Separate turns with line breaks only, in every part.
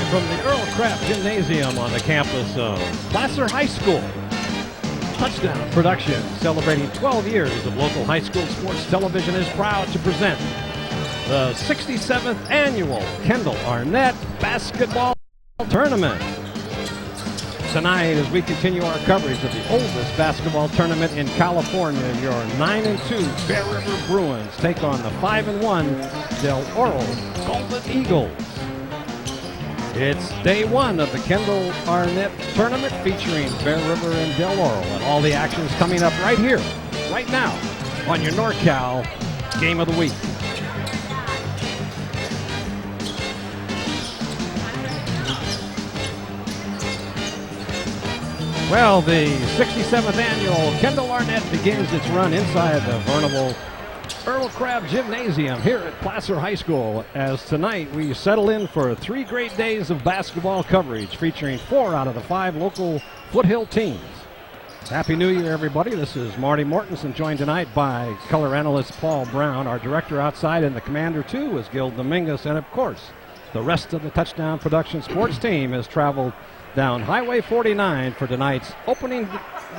from the Earl Crabbe Gymnasium on the campus of Placer High School. Touchdown Production, celebrating 12 years of local high school sports television, is proud to present the 67th Annual Kendall Arnett Basketball Tournament. Tonight, as we continue our coverage of the oldest basketball tournament in California, your 9-2 Bear River Bruins take on the 5-1 Oro Golden Eagles. It's day one of the Kendall Arnett tournament featuring Bear River and Del Oro, and all the action is coming up right here, right now, on your NorCal Game of the Week. Well, the 67th Annual Kendall Arnett begins its run inside the venerable Earl Crabbe Gymnasium here at Placer High School, as tonight we settle in for 3 great days of basketball coverage featuring 4 out of the 5 local foothill teams. Happy New Year, everybody. This is Marty Mortensen, joined tonight by color analyst Paul Brown. Our director outside in the Commander 2 is Gil Dominguez, and of course, the rest of the Touchdown Production sports team has traveled down Highway 49 for tonight's opening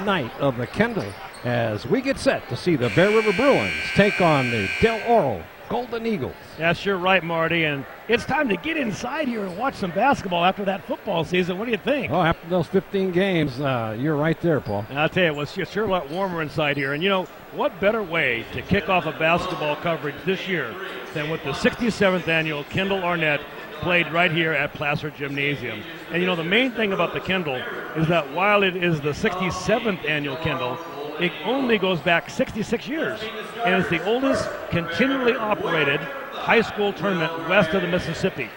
night of the Kendall, as we get set to see the Bear River Bruins take on the Del Oro Golden Eagles.
That's sure right, Marty, and it's time to get inside here and watch some basketball after that football season. What do you think?
Oh, after those 15 games, you're right there, Paul.
I'll tell you, it's sure a lot warmer inside here, and you know, what better way to kick off a basketball coverage this year than with the 67th Annual Kendall Arnett played right here at Placer Gymnasium. And you know, the main thing about the Kendall is that while it is the 67th Annual Kendall, it only goes back 66 years, and it's the oldest continually operated high school tournament west of the Mississippi.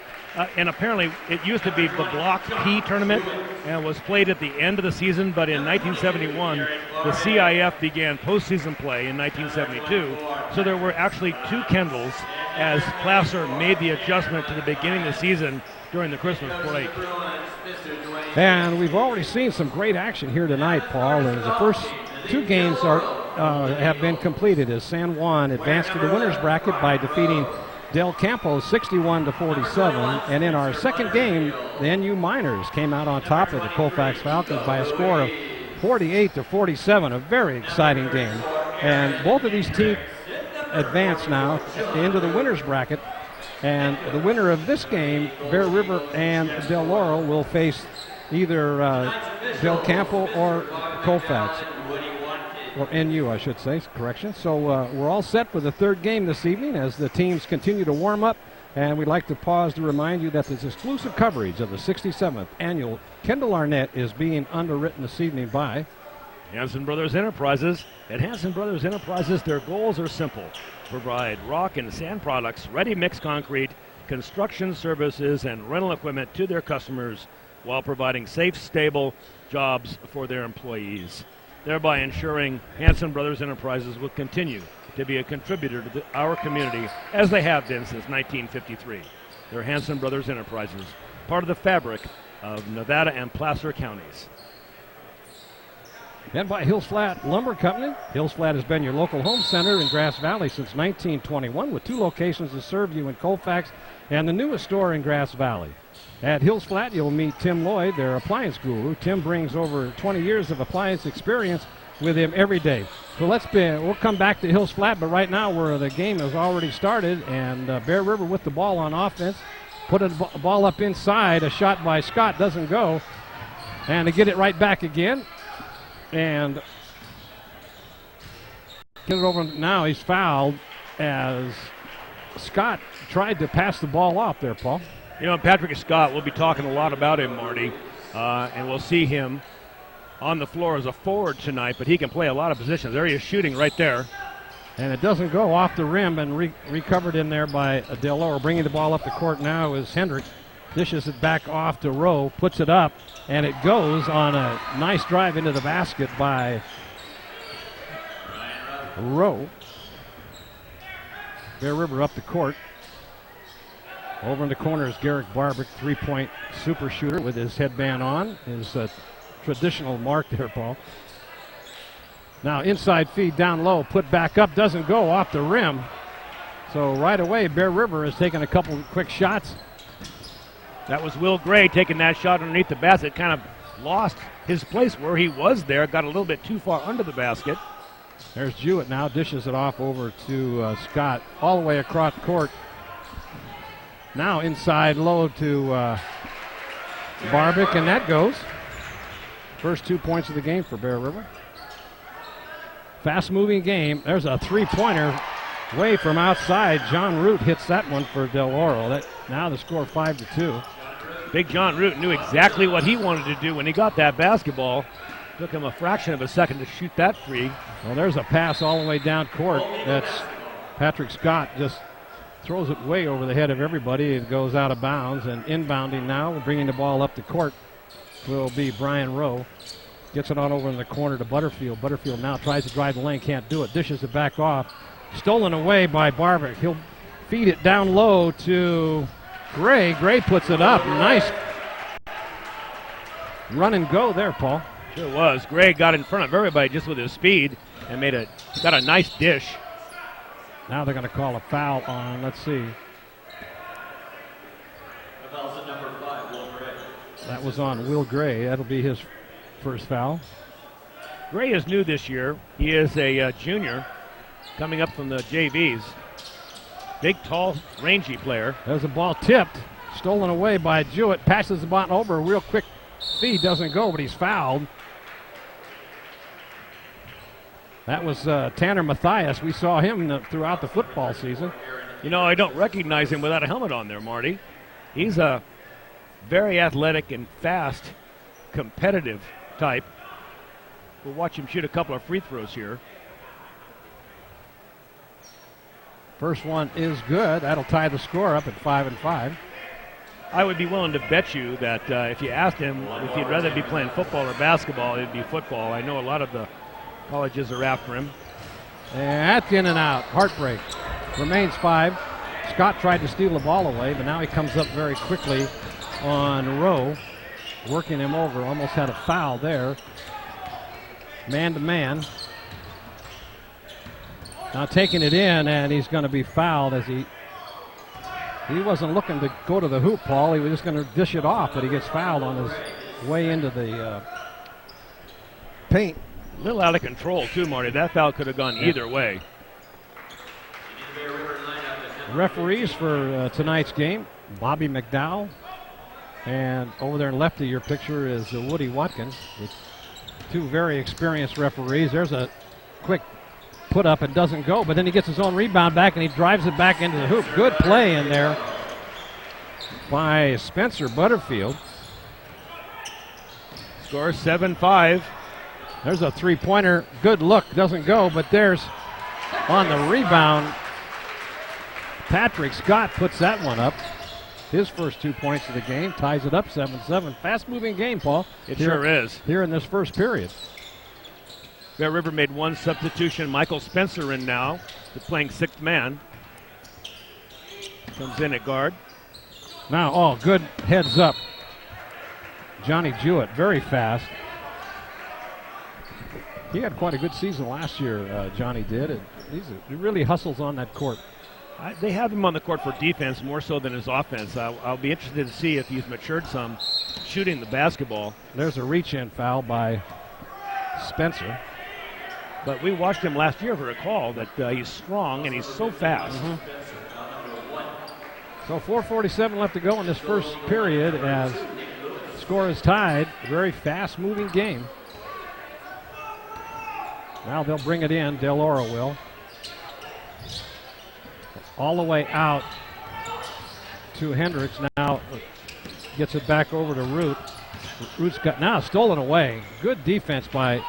And apparently it used to be the Block P tournament and was played at the end of the season, but in 1971 the CIF began postseason play in 1972, so there were actually 2 Kendalls as Placer made the adjustment to the beginning of the season during the Christmas break.
And we've already seen some great action here tonight, Paul, and the first 2 games have been completed as San Juan advanced to the winner's bracket by defeating Del Campo 61-47, and in our second game, the NU Miners came out on top of the Colfax Falcons by a score of 48-47, a very exciting game. And both of these teams advance now into the winner's bracket, and the winner of this game, Bear River and Del Oro, will face either Del Campo or Colfax. Or NU, I should say, correction. So we're all set for the third game this evening as the teams continue to warm up. And we'd like to pause to remind you that this exclusive coverage of the 67th Annual Kendall Arnett is being underwritten this evening by
Hanson Brothers Enterprises. At Hanson Brothers Enterprises, their goals are simple: provide rock and sand products, ready-mix concrete, construction services, and rental equipment to their customers while providing safe, stable jobs for their employees, thereby ensuring Hanson Brothers Enterprises will continue to be a contributor to our community as they have been since 1953. They're Hanson Brothers Enterprises, part of the fabric of Nevada and Placer counties.
And by Hills Flat Lumber Company. Hills Flat has been your local home center in Grass Valley since 1921, with 2 locations to serve you in Colfax and the newest store in Grass Valley. At Hills Flat, you'll meet Tim Lloyd, their appliance guru. Tim brings over 20 years of appliance experience with him every day. So we'll come back to Hills Flat, but right now where the game has already started, and Bear River with the ball on offense, put a ball up inside. A shot by Scott doesn't go, and to get it right back again, and get it over. Now he's fouled as Scott tried to pass the ball off there, Paul.
You know, Patrick Scott, we'll be talking a lot about him, Marty, and we'll see him on the floor as a forward tonight, but he can play a lot of positions. There he is shooting right there.
And it doesn't go off the rim, and recovered in there by Del Oro. Bringing the ball up the court now is Hendricks. Dishes it back off to Rowe, puts it up, and it goes on a nice drive into the basket by Rowe. Bear River up the court. Over in the corner is Garrick Barbick, 3-point super shooter with his headband on. His traditional mark there, Paul. Now inside feed down low, put back up, doesn't go off the rim. So right away, Bear River has taken a couple quick shots.
That was Will Gray taking that shot underneath the basket. Kind of lost his place where he was there. Got a little bit too far under the basket.
There's Jewett now. Dishes it off over to Scott. All the way across court. Now inside low to Barbic, and that goes. First 2 points of the game for Bear River. Fast-moving game. There's a three-pointer way from outside. John Root hits that one for Del Oro. Now the score 5-2.
Big John Root knew exactly what he wanted to do when he got that basketball. Took him a fraction of a second to shoot that free.
Well, there's a pass all the way down court. That's Patrick Scott just throws it way over the head of everybody. It goes out of bounds, and inbounding now, bringing the ball up the court, will be Brian Rowe. Gets it on over in the corner to Butterfield. Butterfield now tries to drive the lane, can't do it. Dishes it back off. Stolen away by Barbic. He'll feed it down low to Gray. Gray puts it up. Nice run and go there, Paul.
Sure was. Gray got in front of everybody just with his speed and got a nice dish.
Now they're going to call a foul on, let's see. That was on Will Gray. That'll be his first foul.
Gray is new this year. He is a junior coming up from the JVs. Big, tall, rangy player.
There's a ball tipped, stolen away by Jewett. Passes the ball over. A real quick feed doesn't go, but he's fouled. That was Tanner Mathias. We saw him throughout the football season.
You know, I don't recognize him without a helmet on there, Marty. He's a very athletic and fast, competitive type. We'll watch him shoot a couple of free throws here.
First one is good. That'll tie the score up at 5-5.
I would be willing to bet you that if you asked him if he'd rather be playing football or basketball, it'd be football. I know a lot of the colleges are after him.
And that's in and out. Heartbreak. Remains 5. Scott tried to steal the ball away, but now he comes up very quickly on Rowe. Working him over. Almost had a foul there. Man to man. Now taking it in, and he's going to be fouled as he wasn't looking to go to the hoop, Paul. He was just going to dish it off, but he gets fouled on his way into the paint.
A little out of control, too, Marty. That foul could have gone either way.
Referees for tonight's game, Bobby McDowell. And over there left of your picture is Woody Watkins. With two very experienced referees. There's a quick put up and doesn't go, but then he gets his own rebound back and he drives it back into the hoop. Good play in there by Spencer Butterfield.
Score 7-5.
There's a three-pointer. Good look. Doesn't go, but there's on the rebound. Patrick Scott puts that one up. His first 2 points of the game. Ties it up 7-7. Fast-moving game, Paul.
It sure is.
Here in this first period.
Bear River made one substitution. Michael Spencer in now. They're playing sixth man. Comes in at guard.
Now, good heads up. Johnny Jewett, very fast. He had quite a good season last year, Johnny did. And he really hustles on that court.
They have him on the court for defense more so than his offense. I'll be interested to see if he's matured some shooting the basketball.
There's a reach-in foul by Spencer.
But we watched him last year, if I recall, that he's strong and he's so fast.
So 4:47 left to go in this first period as the score is tied. Very fast-moving game. Now they'll bring it in. Del Oro will. All the way out to Hendricks. Now gets it back over to Root. Root's got now stolen away. Good defense by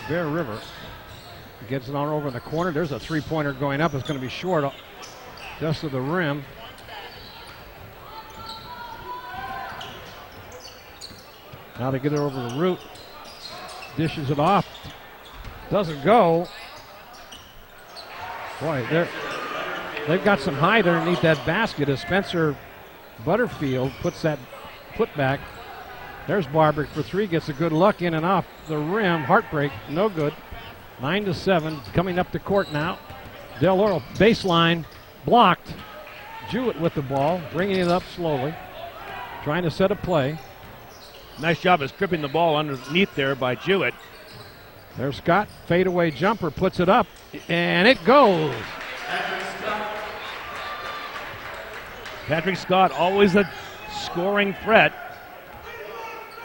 Bear River. Gets it on over in the corner. There's a three-pointer going up. It's going to be short just to the rim. Now they get it over to Root. Dishes it off. Doesn't go. Boy, they've got some height underneath that basket as Spencer Butterfield puts that putback. There's Barbic for three. Gets a good look in and off the rim. Heartbreak. No good. 9-7. Coming up the court now. Del Oro baseline blocked. Jewett with the ball. Bringing it up slowly. trying to set a play.
Nice job of stripping the ball underneath there by Jewett.
There's Scott, fadeaway jumper, puts it up, and it goes.
Patrick Scott, always a scoring threat.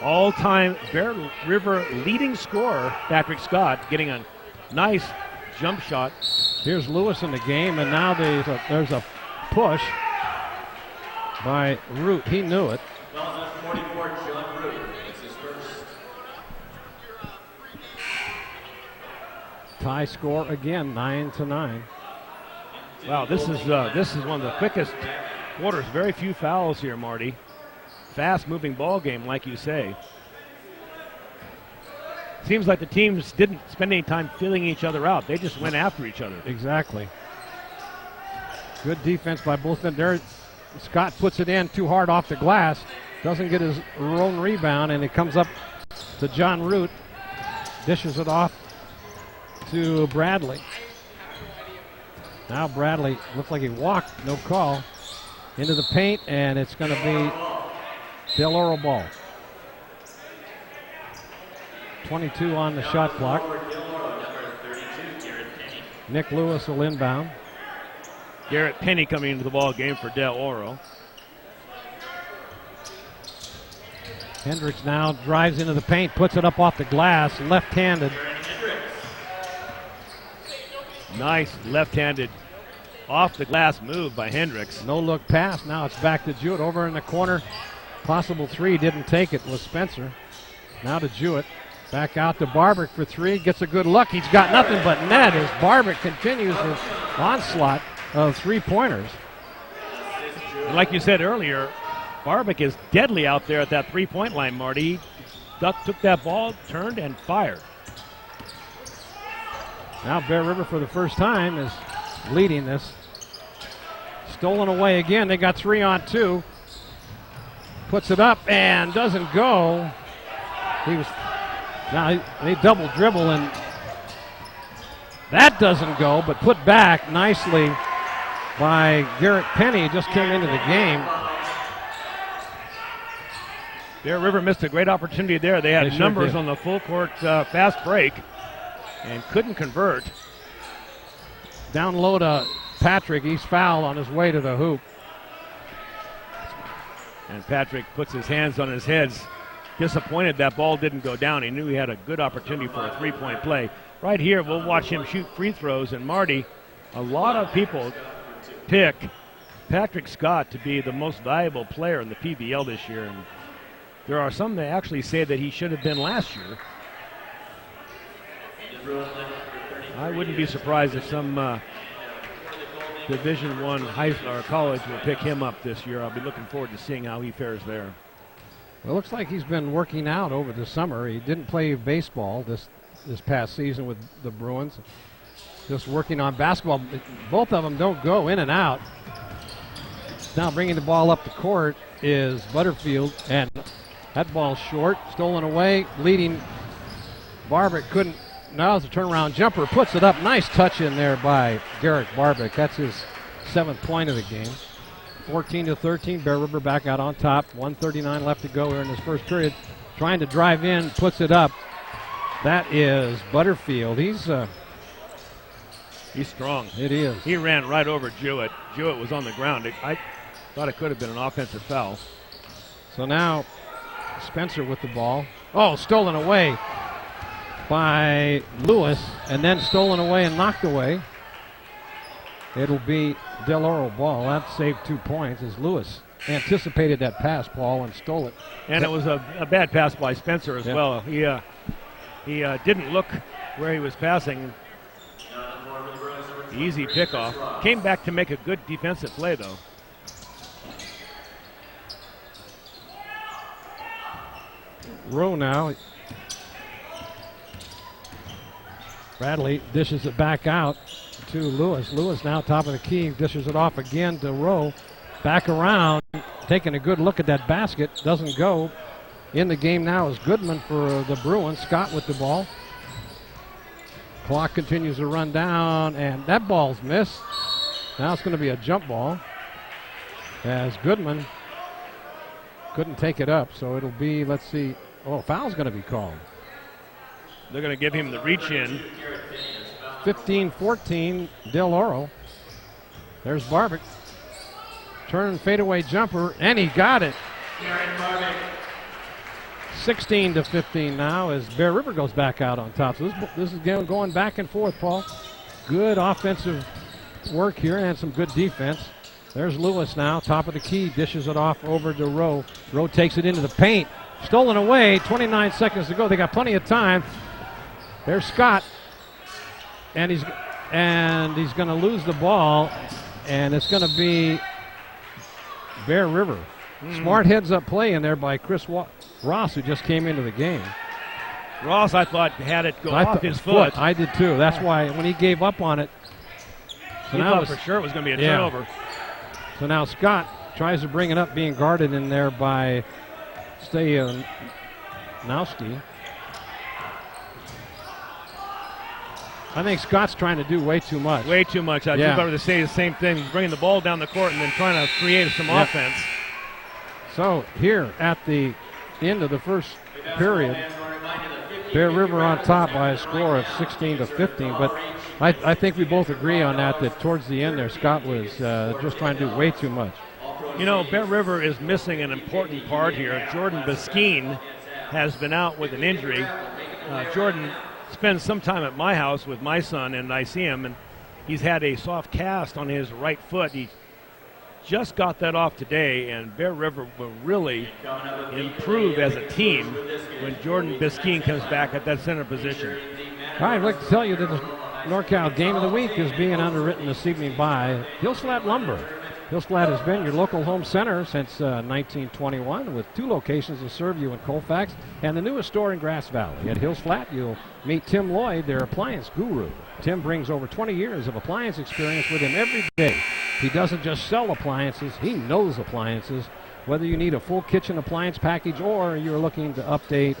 All-time Bear River leading scorer, Patrick Scott, getting a nice jump shot.
Here's Lewis in the game, and now there's a push by Root. He knew it. Tie score again, 9-9.
Wow, this is one of the quickest quarters. Very few fouls here, Marty. Fast-moving ball game, like you say. Seems like the teams didn't spend any time feeling each other out. They just went after each other.
Exactly. Good defense by both of them. There, Scott puts it in too hard off the glass. Doesn't get his own rebound, and it comes up to John Root. Dishes it off to Bradley. Now Bradley looks like he walked, no call, into the paint, and it's going to be Del Oro ball. 22 on the shot clock. Nick Lewis will inbound.
Garrett Penny coming into the ball game for Del Oro.
Hendricks now drives into the paint, puts it up off the glass, left-handed.
Nice left-handed off-the-glass move by Hendricks.
No-look pass. Now it's back to Jewett over in the corner. Possible three, didn't take it, was Spencer. Now to Jewett. Back out to Barbick for three. Gets a good look. He's got nothing but net as Barbick continues his onslaught of three-pointers.
Like you said earlier, Barbick is deadly out there at that three-point line, Marty. Took that ball, turned, and fired.
Now Bear River for the first time is leading this. Stolen away again. They got 3-on-2. Puts it up and doesn't go. Now they double dribble, and that doesn't go, but put back nicely by Garrett Penny. Just came into the game.
Bear River missed a great opportunity there. They had numbers on the full court fast break and couldn't convert.
Down low to Patrick. He's fouled on his way to the hoop.
And Patrick puts his hands on his head. Disappointed that ball didn't go down. He knew he had a good opportunity for a three-point play. Right here, we'll watch him shoot free throws. And Marty, a lot of people pick Patrick Scott to be the most valuable player in the PBL this year. And there are some that actually say that he should have been last year. I wouldn't be surprised if some Division I high school or college will pick him up this year. I'll be looking forward to seeing how he fares there.
Well, it looks like he's been working out over the summer. He didn't play baseball this past season with the Bruins. Just working on basketball. Both of them don't go in and out. Now bringing the ball up the court is Butterfield, and that ball's short, stolen away, leading Barbick couldn't. Now it's a turnaround jumper, puts it up. Nice touch in there by Garrett Barbick. That's his 7th point of the game. 14-13, Bear River back out on top. 1:39 left to go here in this first period. Trying to drive in, puts it up. That is Butterfield. He's
strong.
It is.
He ran right over Jewett. Jewett was on the ground. I thought it could have been an offensive foul.
So now Spencer with the ball. Oh, stolen away by Lewis, and then stolen away and knocked away. It'll be Del Oro ball. That saved 2 points as Lewis anticipated that pass, Paul, and stole it.
And it was a bad pass by Spencer as well. He didn't look where he was passing. Easy pickoff. Came back to make a good defensive play, though.
Rowe now. Bradley dishes it back out to Lewis. Lewis now top of the key, dishes it off again to Rowe. Back around, taking a good look at that basket. Doesn't go. In the game now is Goodman for the Bruins. Scott with the ball. Clock continues to run down, and that ball's missed. Now it's going to be a jump ball as Goodman couldn't take it up, so it'll be, let's see, foul's going to be called.
They're going to give him the reach in.
15-14, Del Oro. There's Barbic. Turn fadeaway jumper, and he got it. 16-15 now as Bear River goes back out on top. So this is going back and forth, Paul. Good offensive work here and some good defense. There's Lewis now, top of the key, dishes it off over to Rowe. Rowe takes it into the paint. Stolen away, 29 seconds to go. They got plenty of time. There's Scott, and he's going to lose the ball, and it's going to be Bear River. Smart heads-up play in there by Chris Ross, who just came into the game.
Ross, I thought, had it go off his foot.
I did too. That's why when he gave up on it,
he thought for sure it was going to be a turnover.
So now Scott tries to bring it up, being guarded in there by Stajanowski. I think Scott's trying to do way too much.
Way too much. I was about to say the same thing. He's bringing the ball down the court and then trying to create some offense.
So here at the end of the first period, Bear River on top by a score of 16-15. But I think we both agree on that towards the end there, Scott was just trying to do way too much.
You know, Bear River is missing an important part here. Jordan Biskeen has been out with an injury. Jordan spends some time at my house with my son, and I see him, and he's had a soft cast on his right foot. He just got that off today, and Bear River will really improve as a team when Jordan Biskeen comes back at that center position.
All right, I'd like to tell you that the NorCal Game of the Week is being underwritten this evening by Hills Flat Lumber. Hills Flat has been your local home center since 1921 with 2 locations to serve you in Colfax and the newest store in Grass Valley. At Hills Flat, you'll meet Tim Lloyd, their appliance guru. Tim brings over 20 years of appliance experience with him every day. He doesn't just sell appliances, he knows appliances. Whether you need a full kitchen appliance package or you're looking to update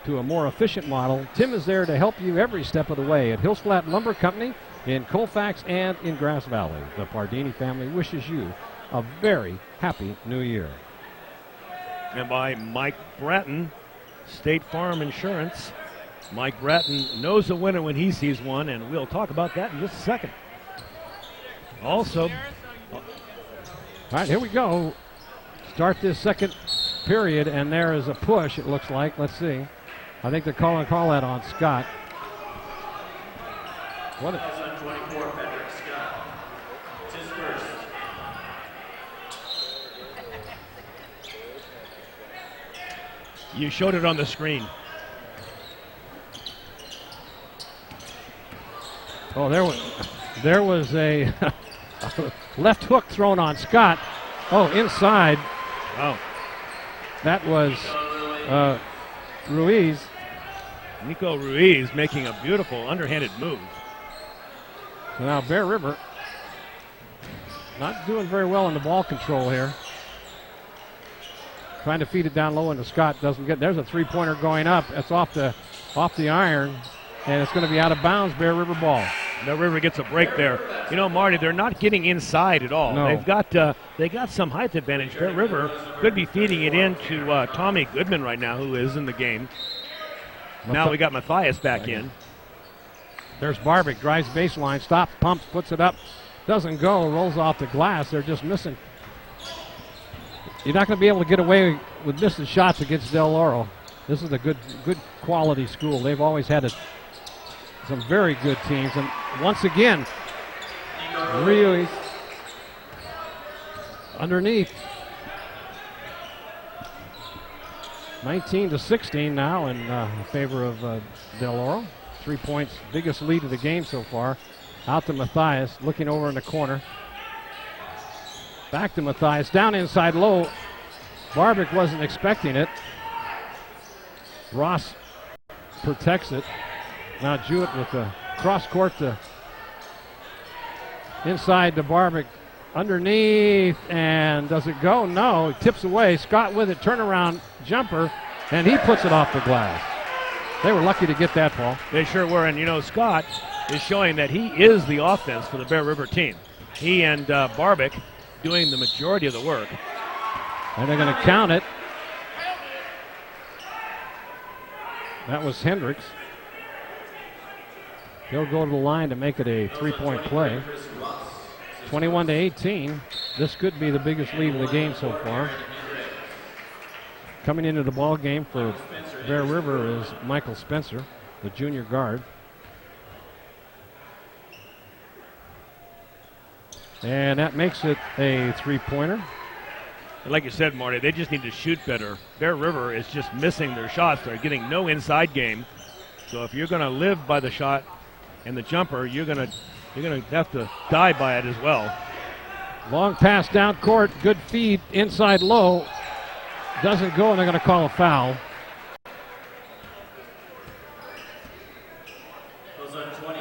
to a more efficient model, Tim is there to help you every step of the way. At Hills Flat Lumber Company in Colfax and in Grass Valley, the Pardini family wishes you a very happy new year.
And by Mike Bratton, State Farm Insurance. Mike Bratton knows a winner when he sees one, and we'll talk about that in just a second. Also,
all right, here we go. Start this second period, and there is a push, it looks like. Let's see. I think they're calling call that on Scott. What?
You showed it on the screen.
Oh, there was a left hook thrown on Scott. Oh, inside.
Oh,
that was Ruiz.
Nico Ruiz making a beautiful underhanded move.
So now Bear River not doing very well in the ball control here. Trying to feed it down low into Scott, doesn't get. There's a three-pointer going up. That's off the iron, and it's going to be out of bounds. Bear River ball.
Bear River gets a break there. You know, Marty, they're not getting inside at all.
No.
They got some height advantage. Bear River could be feeding it into Tommy Goodman right now, who is in the game. Now we got Matthias back in.
There's Barbic, drives baseline, stops, pumps, puts it up, doesn't go, rolls off the glass. They're just missing. You're not going to be able to get away with missing shots against Del Oro. This is a good quality school. They've always had some very good teams. And once again, really underneath. 19-16 now in favor of Del Oro. 3 points, biggest lead of the game so far. Out to Matthias, looking over in the corner. Back to Matthias, down inside low. Barbic wasn't expecting it. Ross protects it. Now Jewett with the cross court to inside to Barbic. Underneath, and does it go? No, it tips away. Scott with it, turnaround jumper, and he puts it off the glass. They were lucky to get that, Paul.
They sure were, and you know, Scott is showing that he is the offense for the Bear River team. He and Barbic doing the majority of the work.
And they're going to count it. That was Hendricks. He'll go to the line to make it a 3-point play. 21-18. This could be the biggest lead in the game so far. Coming into the ball game for Bear River is Michael Spencer, the junior guard. And that makes it a 3-pointer.
Like you said, Marty, they just need to shoot better. Bear River is just missing their shots. They're getting no inside game. So if you're going to live by the shot and the jumper, you're going to have to die by it as well.
Long pass down court, good feed inside low. Doesn't go, and they're going to call a foul.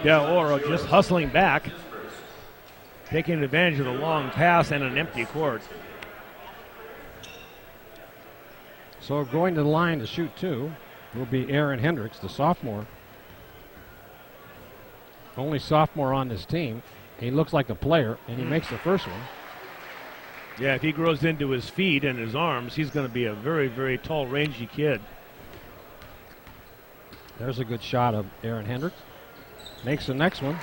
Yeah, Oro just hustling back, taking advantage of the long pass and an empty court.
So going to the line to shoot two will be Aaron Hendricks, the sophomore. Only sophomore on this team. He looks like a player, and he makes the first one.
Yeah, if he grows into his feet and his arms, he's going to be a very, very tall, rangy kid.
There's a good shot of Aaron Hendricks. Makes the next one.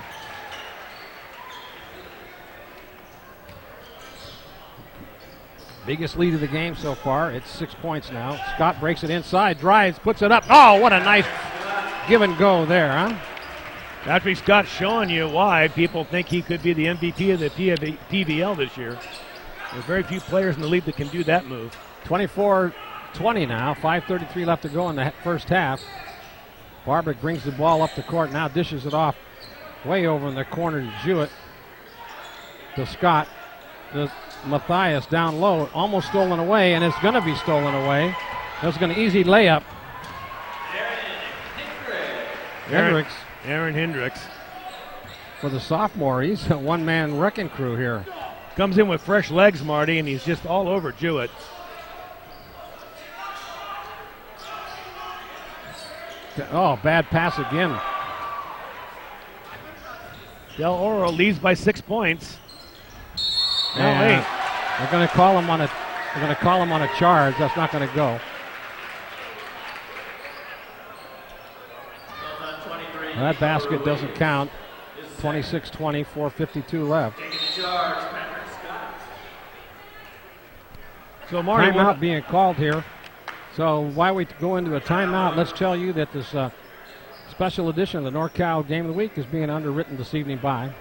Biggest lead of the game so far. It's 6 points now. Scott breaks it inside, drives, puts it up. Oh, what a nice give and go there, huh?
Patrick Scott showing you why people think he could be the MVP of the PVL this year. There's very few players in the league that can do that move.
24-20 now. 5:33 left to go in the first half. Barbic brings the ball up the court, now dishes it off way over in the corner to Jewett. To Scott. To Matthias down low, almost stolen away, and it's going to be stolen away. That's going to easy layup.
Aaron Hendricks.
For the sophomore, he's a one-man wrecking crew here.
Comes in with fresh legs, Marty, and he's just all over Jewett.
Oh, bad pass again.
Del Oro leads by 6 points.
And they're going to call him on a charge. That's not going to go. Well, that basket doesn't count. 26-20, 4:52 left.
So Marty,
timeout being called here. So while we go into a timeout, let's tell you that this special edition of the NorCal Game of the Week is being underwritten this evening by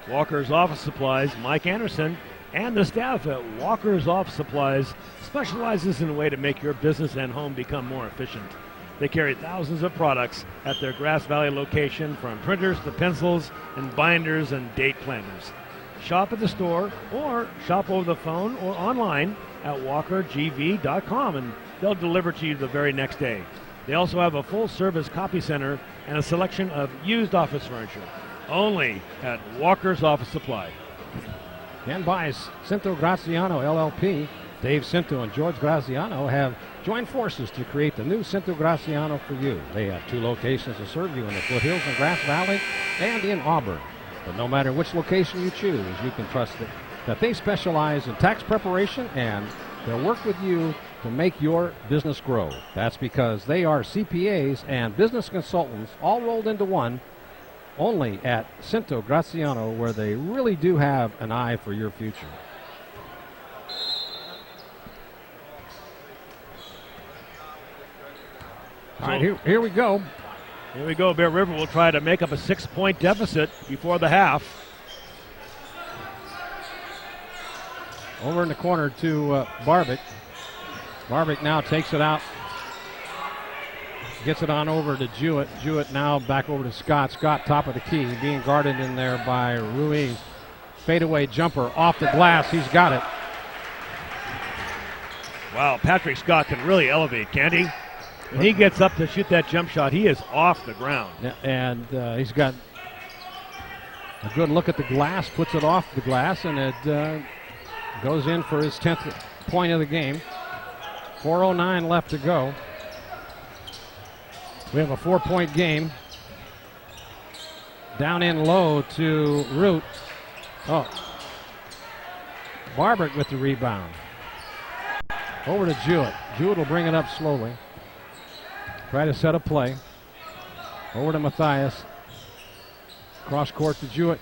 Walker's Office Supplies. Mike Anderson and the staff at Walker's Office Supplies specializes in a way to make your business and home become more efficient. They carry thousands of products at their Grass Valley location, from printers to pencils and binders and date planners. Shop at the store or shop over the phone or online at walkergv.com, and they'll deliver to you the very next day. They also have a full-service copy center and a selection of used office furniture, only at Walker's Office Supply.
And by Cinto Graziano LLP. Dave Cinto and George Graziano have joined forces to create the new Cinto Graziano for you. They have 2 locations to serve you in the foothills in Grass Valley and in Auburn. But no matter which location you choose, you can trust that they specialize in tax preparation, and they'll work with you to make your business grow. That's because they are CPAs and business consultants all rolled into one, only at Cinto Graziano, where they really do have an eye for your future. All right, here we go.
Here we go. Bear River will try to make up a 6-point deficit before the half.
Over in the corner to Barbic. Barbic now takes it out. Gets it on over to Jewett. Jewett now back over to Scott. Scott, top of the key, being guarded in there by Ruiz. Fadeaway jumper off the glass. He's got it.
Wow, Patrick Scott can really elevate, can't he? When he gets up to shoot that jump shot, he is off the ground.
Yeah, and he's got a good look at the glass, puts it off the glass, and it goes in for his 10th point of the game. 4:09 left to go. We have a 4-point game. Down in low to Root. Oh. Barbic with the rebound. Over to Jewett. Jewett will bring it up slowly. Try to set a play. Over to Matthias. Cross court to Jewett.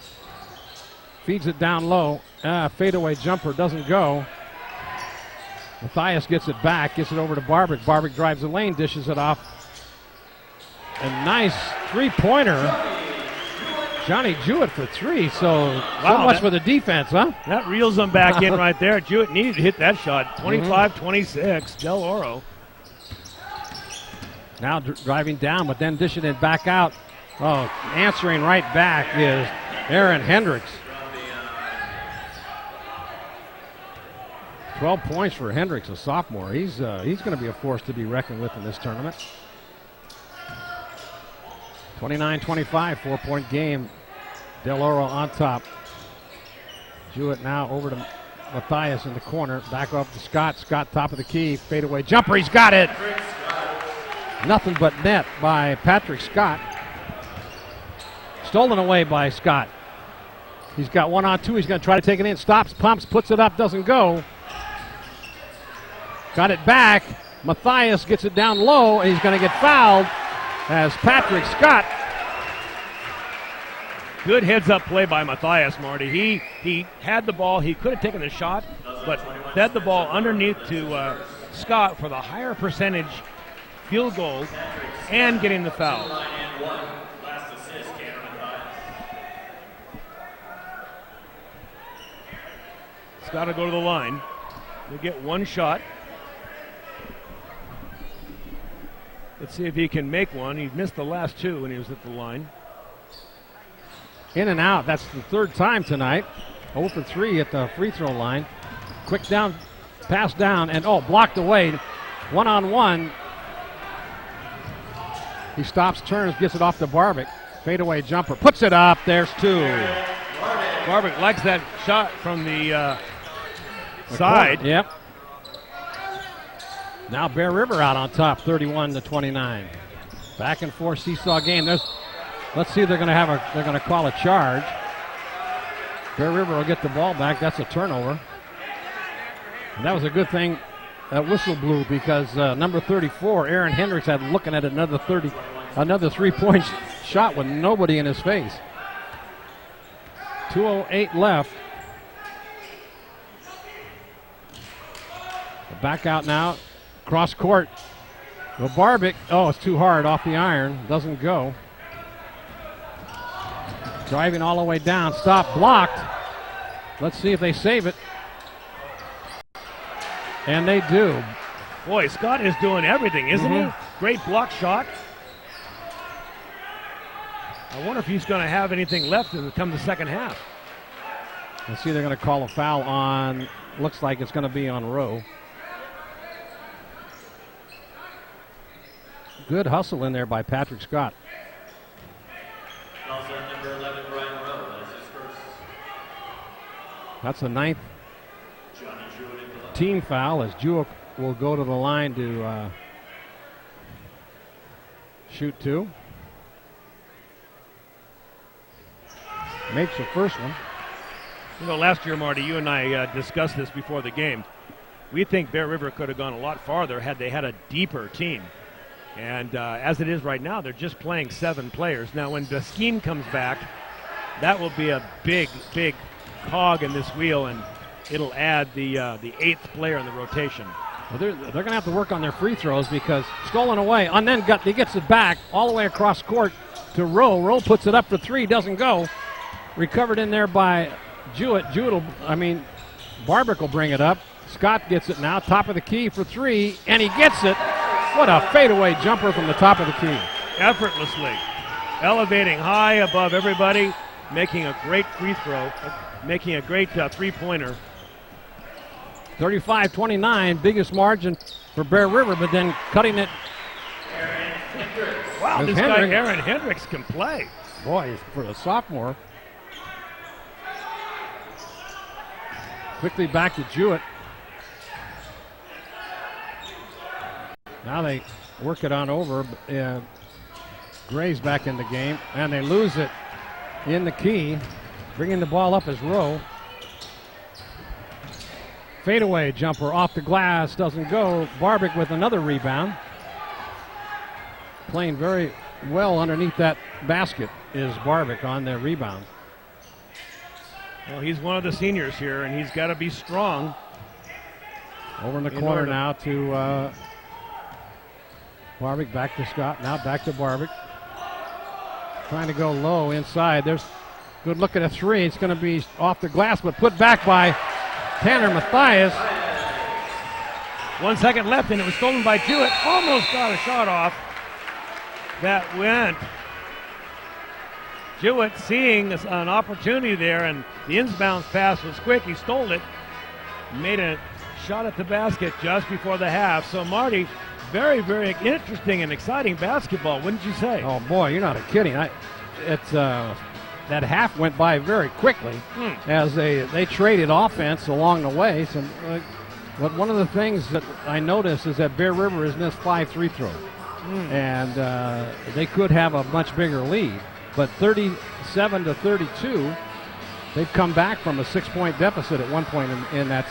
Feeds it down low. Fadeaway jumper doesn't go. Matthias gets it back, gets it over to Barbic. Barbic drives the lane, dishes it off. A nice three-pointer. Johnny Jewett for three, so much for the defense, huh?
That reels them back in right there. Jewett needed to hit that shot. 25-26, Del Oro.
Now driving down, but then dishing it back out. Oh, answering right back is Aaron Hendricks. 12 points for Hendricks, a sophomore. He's going to be a force to be reckoned with in this tournament. 29-25, 4-point game. Del Oro on top. Jewett now over to Matthias in the corner. Back up to Scott. Scott top of the key. Fadeaway jumper. He's got it. Nothing but net by Patrick Scott. Stolen away by Scott. He's got 1-on-2. He's going to try to take it in. Stops, pumps, puts it up, doesn't go. Got it back. Matthias gets it down low, and he's going to get fouled as Patrick Scott.
Good heads-up play by Matthias, Marty. He had the ball. He could have taken the shot, but fed the ball underneath to Scott for the higher percentage field goal and getting the foul. Scott will go to the line. He'll get one shot. Let's see if he can make one. He missed the last two when he was at the line.
In and out. That's the third time tonight. 0 for 3 at the free throw line. Quick down, pass down, and blocked away. 1-on-1. He stops, turns, gets it off to Barbic. Fadeaway jumper. Puts it up. There's two.
Barbic likes that shot from the side.
Yep. Now Bear River out on top, 31-29. Back and forth seesaw game. Let's see if they're going to call a charge. Bear River will get the ball back. That's a turnover. And that was a good thing that whistle blew because number 34, Aaron Hendricks, had looking at another 3-point shot with nobody in his face. 2:08 left. Back out now. Cross court. Well, Barbic, it's too hard off the iron. Doesn't go. Driving all the way down. Stop, blocked. Let's see if they save it. And they do.
Boy, Scott is doing everything, isn't he? Great block shot. I wonder if he's going to have anything left to come the second half.
Let's see, they're going to call a foul on, looks like it's going to be on Rowe. Good hustle in there by Patrick Scott.
Number 11, Brian Rowe. That's his first.
That's the 9th team foul as Jewett will go to the line to shoot two. Makes the first one.
You know, last year, Marty, you and I discussed this before the game. We think Bear River could have gone a lot farther had they had a deeper team. And as it is right now, they're just playing 7 players. Now, when the scheme comes back, that will be a big, big cog in this wheel, and it'll add the 8th player in the rotation.
Well, they're going to have to work on their free throws because stolen away, and then he gets it back all the way across court to Rowe. Rowe puts it up for 3, doesn't go. Recovered in there by Jewett. Barbic will bring it up. Scott gets it now, top of the key for 3, and he gets it. What a fadeaway jumper from the top of the key.
Effortlessly. Elevating high above everybody, making a great free throw, making a great three-pointer.
35-29, biggest margin for Bear River, but then cutting it.
Wow, this guy Aaron Hendricks can play.
Boy, for a sophomore. Quickly back to Jewett. Now they work it on over. Gray's back in the game, and they lose it in the key. Bringing the ball up is Rowe. Fadeaway jumper off the glass, doesn't go. Barbic with another rebound. Playing very well underneath that basket is Barbic on their rebound.
Well, he's one of the seniors here, and he's got to be strong.
Over in the corner now to Barbic, back to Scott, now back to Barbic. Trying to go low inside. There's good look at a three. It's going to be off the glass, but put back by Tanner Mathias.
1 second left, and it was stolen by Jewett. Almost got a shot off. That went. Jewett seeing an opportunity there, and the inbounds pass was quick. He stole it, made a shot at the basket just before the half. So, Marty, very, very interesting and exciting basketball, wouldn't you say?
Oh, boy, you're not kidding. That half went by very quickly as they traded offense along the way. But one of the things that I noticed is that Bear River has missed 5 free throws. And they could have a much bigger lead. But 37-32, they've come back from a 6-point deficit at one point in that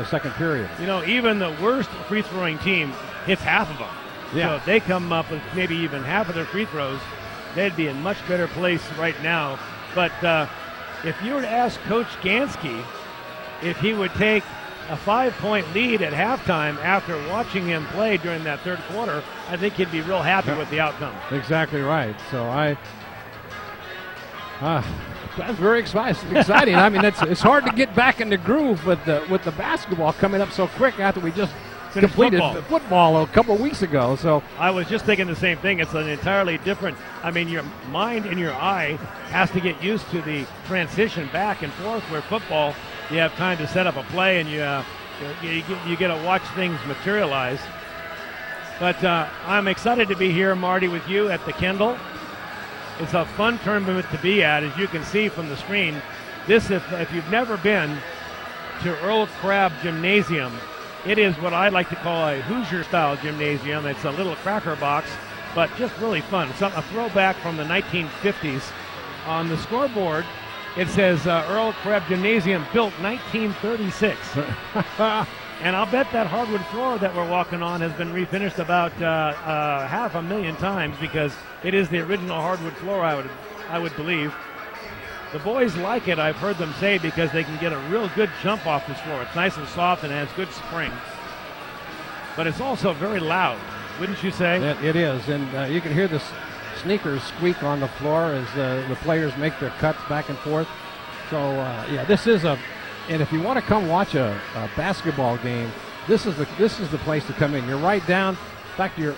second period.
You know, even the worst free-throwing team hits half of them.
Yeah.
So if they come up with maybe even half of their free throws, they'd be in much better place right now. But if you were to ask Coach Gansky if he would take a 5-point lead at halftime after watching him play during that third quarter, I think he'd be real happy with the outcome.
Exactly right. So that's very exciting. I mean, it's hard to get back in the groove with the basketball coming up so quick after we just completed football a couple of weeks ago. So
I was just thinking the same thing. It's an entirely different. I mean, your mind and your eye has to get used to the transition back and forth. Where football, you have time to set up a play and you get to watch things materialize. But I'm excited to be here, Marty, with you at the Kendall. It's a fun tournament to be at, as you can see from the screen. This, if you've never been to Earl Crabbe Gymnasium, it is what I like to call a Hoosier-style gymnasium. It's a little cracker box, but just really fun. It's a throwback from the 1950s. On the scoreboard, it says Earl Crabbe Gymnasium, built 1936. And I'll bet that hardwood floor that we're walking on has been refinished about 500,000 times, because it is the original hardwood floor, I would believe. The boys like it, I've heard them say, because they can get a real good jump off this floor. It's nice and soft and has good spring. But it's also very loud, wouldn't you say?
It is, and you can hear the sneakers squeak on the floor as the players make their cuts back and forth. So, this is and if you want to come watch a basketball game, this is the place to come in. You're right down. In fact, you're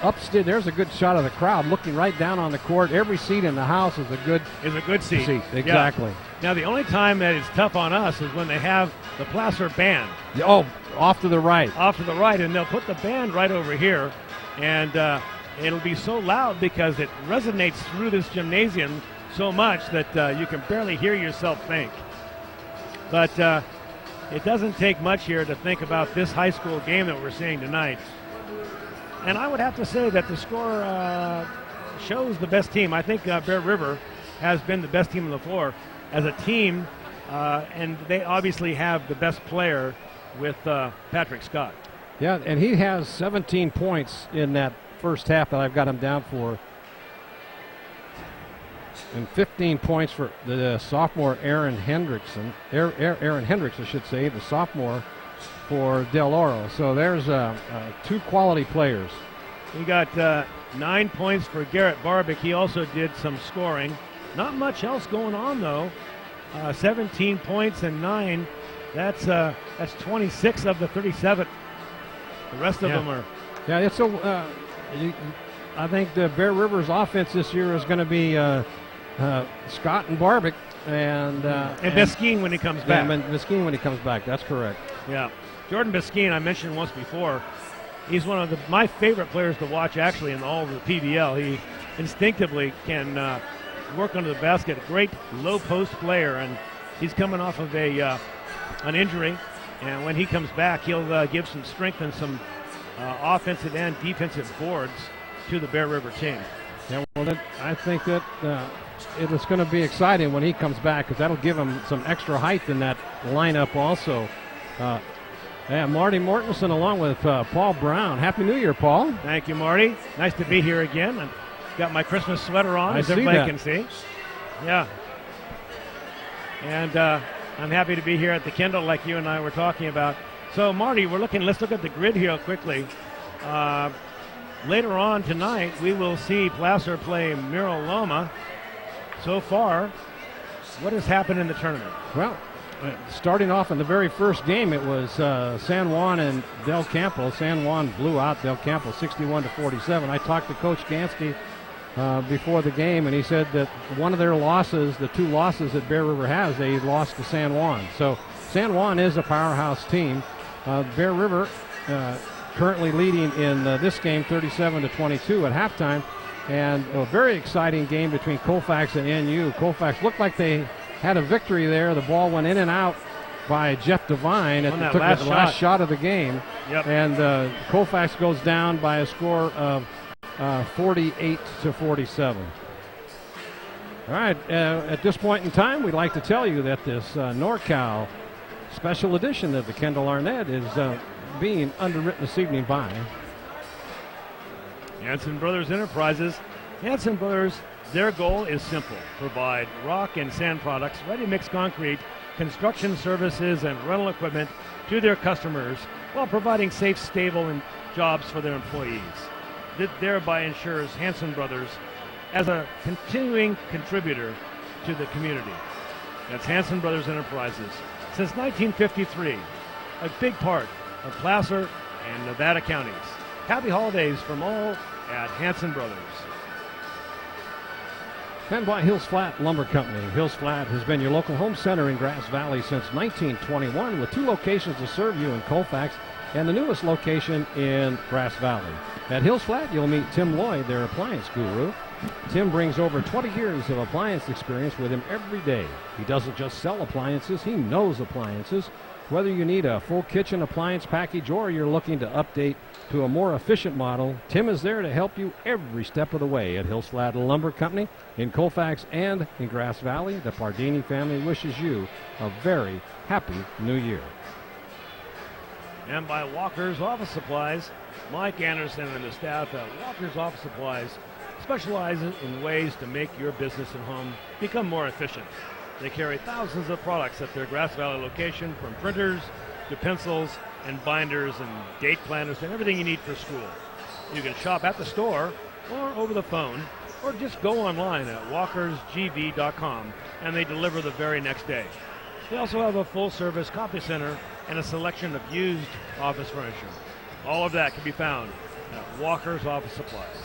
upstairs. There's a good shot of the crowd looking right down on the court. Every seat in the house is a good
seat.
Exactly.
Yeah. Now, the only time that it's tough on us is when they have the Placer band.
Oh, off to the right.
Off to the right, and they'll put the band right over here, and it'll be so loud because it resonates through this gymnasium so much that you can barely hear yourself think. But it doesn't take much here to think about this high school game that we're seeing tonight. And I would have to say that the score shows the best team. I think Bear River has been the best team on the floor as a team, and they obviously have the best player with Patrick Scott.
Yeah, and he has 17 points in that first half that I've got him down for. And 15 points for the sophomore Aaron Hendricks, I should say, the sophomore for Del Oro. So there's two quality players.
We got 9 points for Garrett Barbic. He also did some scoring. Not much else going on, though. 17 points and 9. That's 26 of the 37. The rest of them are.
Yeah, it's I think the Bear River's offense this year is going to be Scott and Barbic and
Biskine when he comes back.
Yeah, Biskine when he comes back. That's correct.
Yeah, Jordan Biskine, I mentioned once before. He's one of my favorite players to watch, actually, in all of the PBL. He instinctively can work under the basket. Great low post player, and he's coming off of an injury. And when he comes back, he'll give some strength and some offensive and defensive boards to the Bear River team.
Yeah, well, I think that it's going to be exciting when he comes back, because that'll give him some extra height in that lineup also. Marty Mortensen along with Paul Brown. Happy New Year, Paul.
Thank you, Marty. Nice to be here again. Got my Christmas sweater on,
I
as
see
everybody
that.
can see. Yeah. And I'm happy to be here at the Kendall like you and I were talking about. So, Marty, let's look at the grid here quickly. Later on tonight, we will see Placer play Miro Loma. So far, what has happened in the tournament?
Well, starting off in the very first game, it was San Juan and Del Campo. San Juan blew out Del Campo 61-47. I talked to Coach Gansky before the game, and he said that one of their losses, the two losses that Bear River has, they lost to San Juan. So San Juan is a powerhouse team. Bear River currently leading in this game 37-22 at halftime, and a very exciting game between Colfax and NU. Colfax looked like they had a victory there. The ball went in and out by Jeff Devine at the last shot of the game.
Yep.
And Colfax goes down by a score of 48-47. All right, at this point in time, we'd like to tell you that this NorCal special edition of the Kendall Arnett is being underwritten this evening by
Hanson Brothers Enterprises. Hanson Brothers, their goal is simple: provide rock and sand products, ready-mix concrete, construction services, and rental equipment to their customers while providing safe, stable jobs for their employees. That thereby ensures Hanson Brothers as a continuing contributor to the community. That's Hanson Brothers Enterprises. Since 1953, a big part of Placer and Nevada counties. Happy holidays from all at Hanson Brothers.
and by Hills Flat Lumber Company. Hills Flat has been your local home center in Grass Valley since 1921 with 2 locations to serve you in Colfax and the newest location in Grass Valley. At Hills Flat, you'll meet Tim Lloyd, their appliance guru. Tim brings over 20 years of appliance experience with him every day. He doesn't just sell appliances, he knows appliances. Whether you need a full kitchen appliance package or you're looking to update to a more efficient model, Tim is there to help you every step of the way. At Hills Flat Lumber Company in Colfax and in Grass Valley, the Pardini family wishes you a very happy new year.
And by Walker's Office Supplies, Mike Anderson and the staff at Walker's Office Supplies specializes in ways to make your business and home become more efficient. They carry thousands of products at their Grass Valley location, from printers to pencils and binders and date planners and everything you need for school. You can shop at the store or over the phone or just go online at walkersgv.com and they deliver the very next day. They also have a full-service copy center and a selection of used office furniture. All of that can be found at Walker's Office Supplies.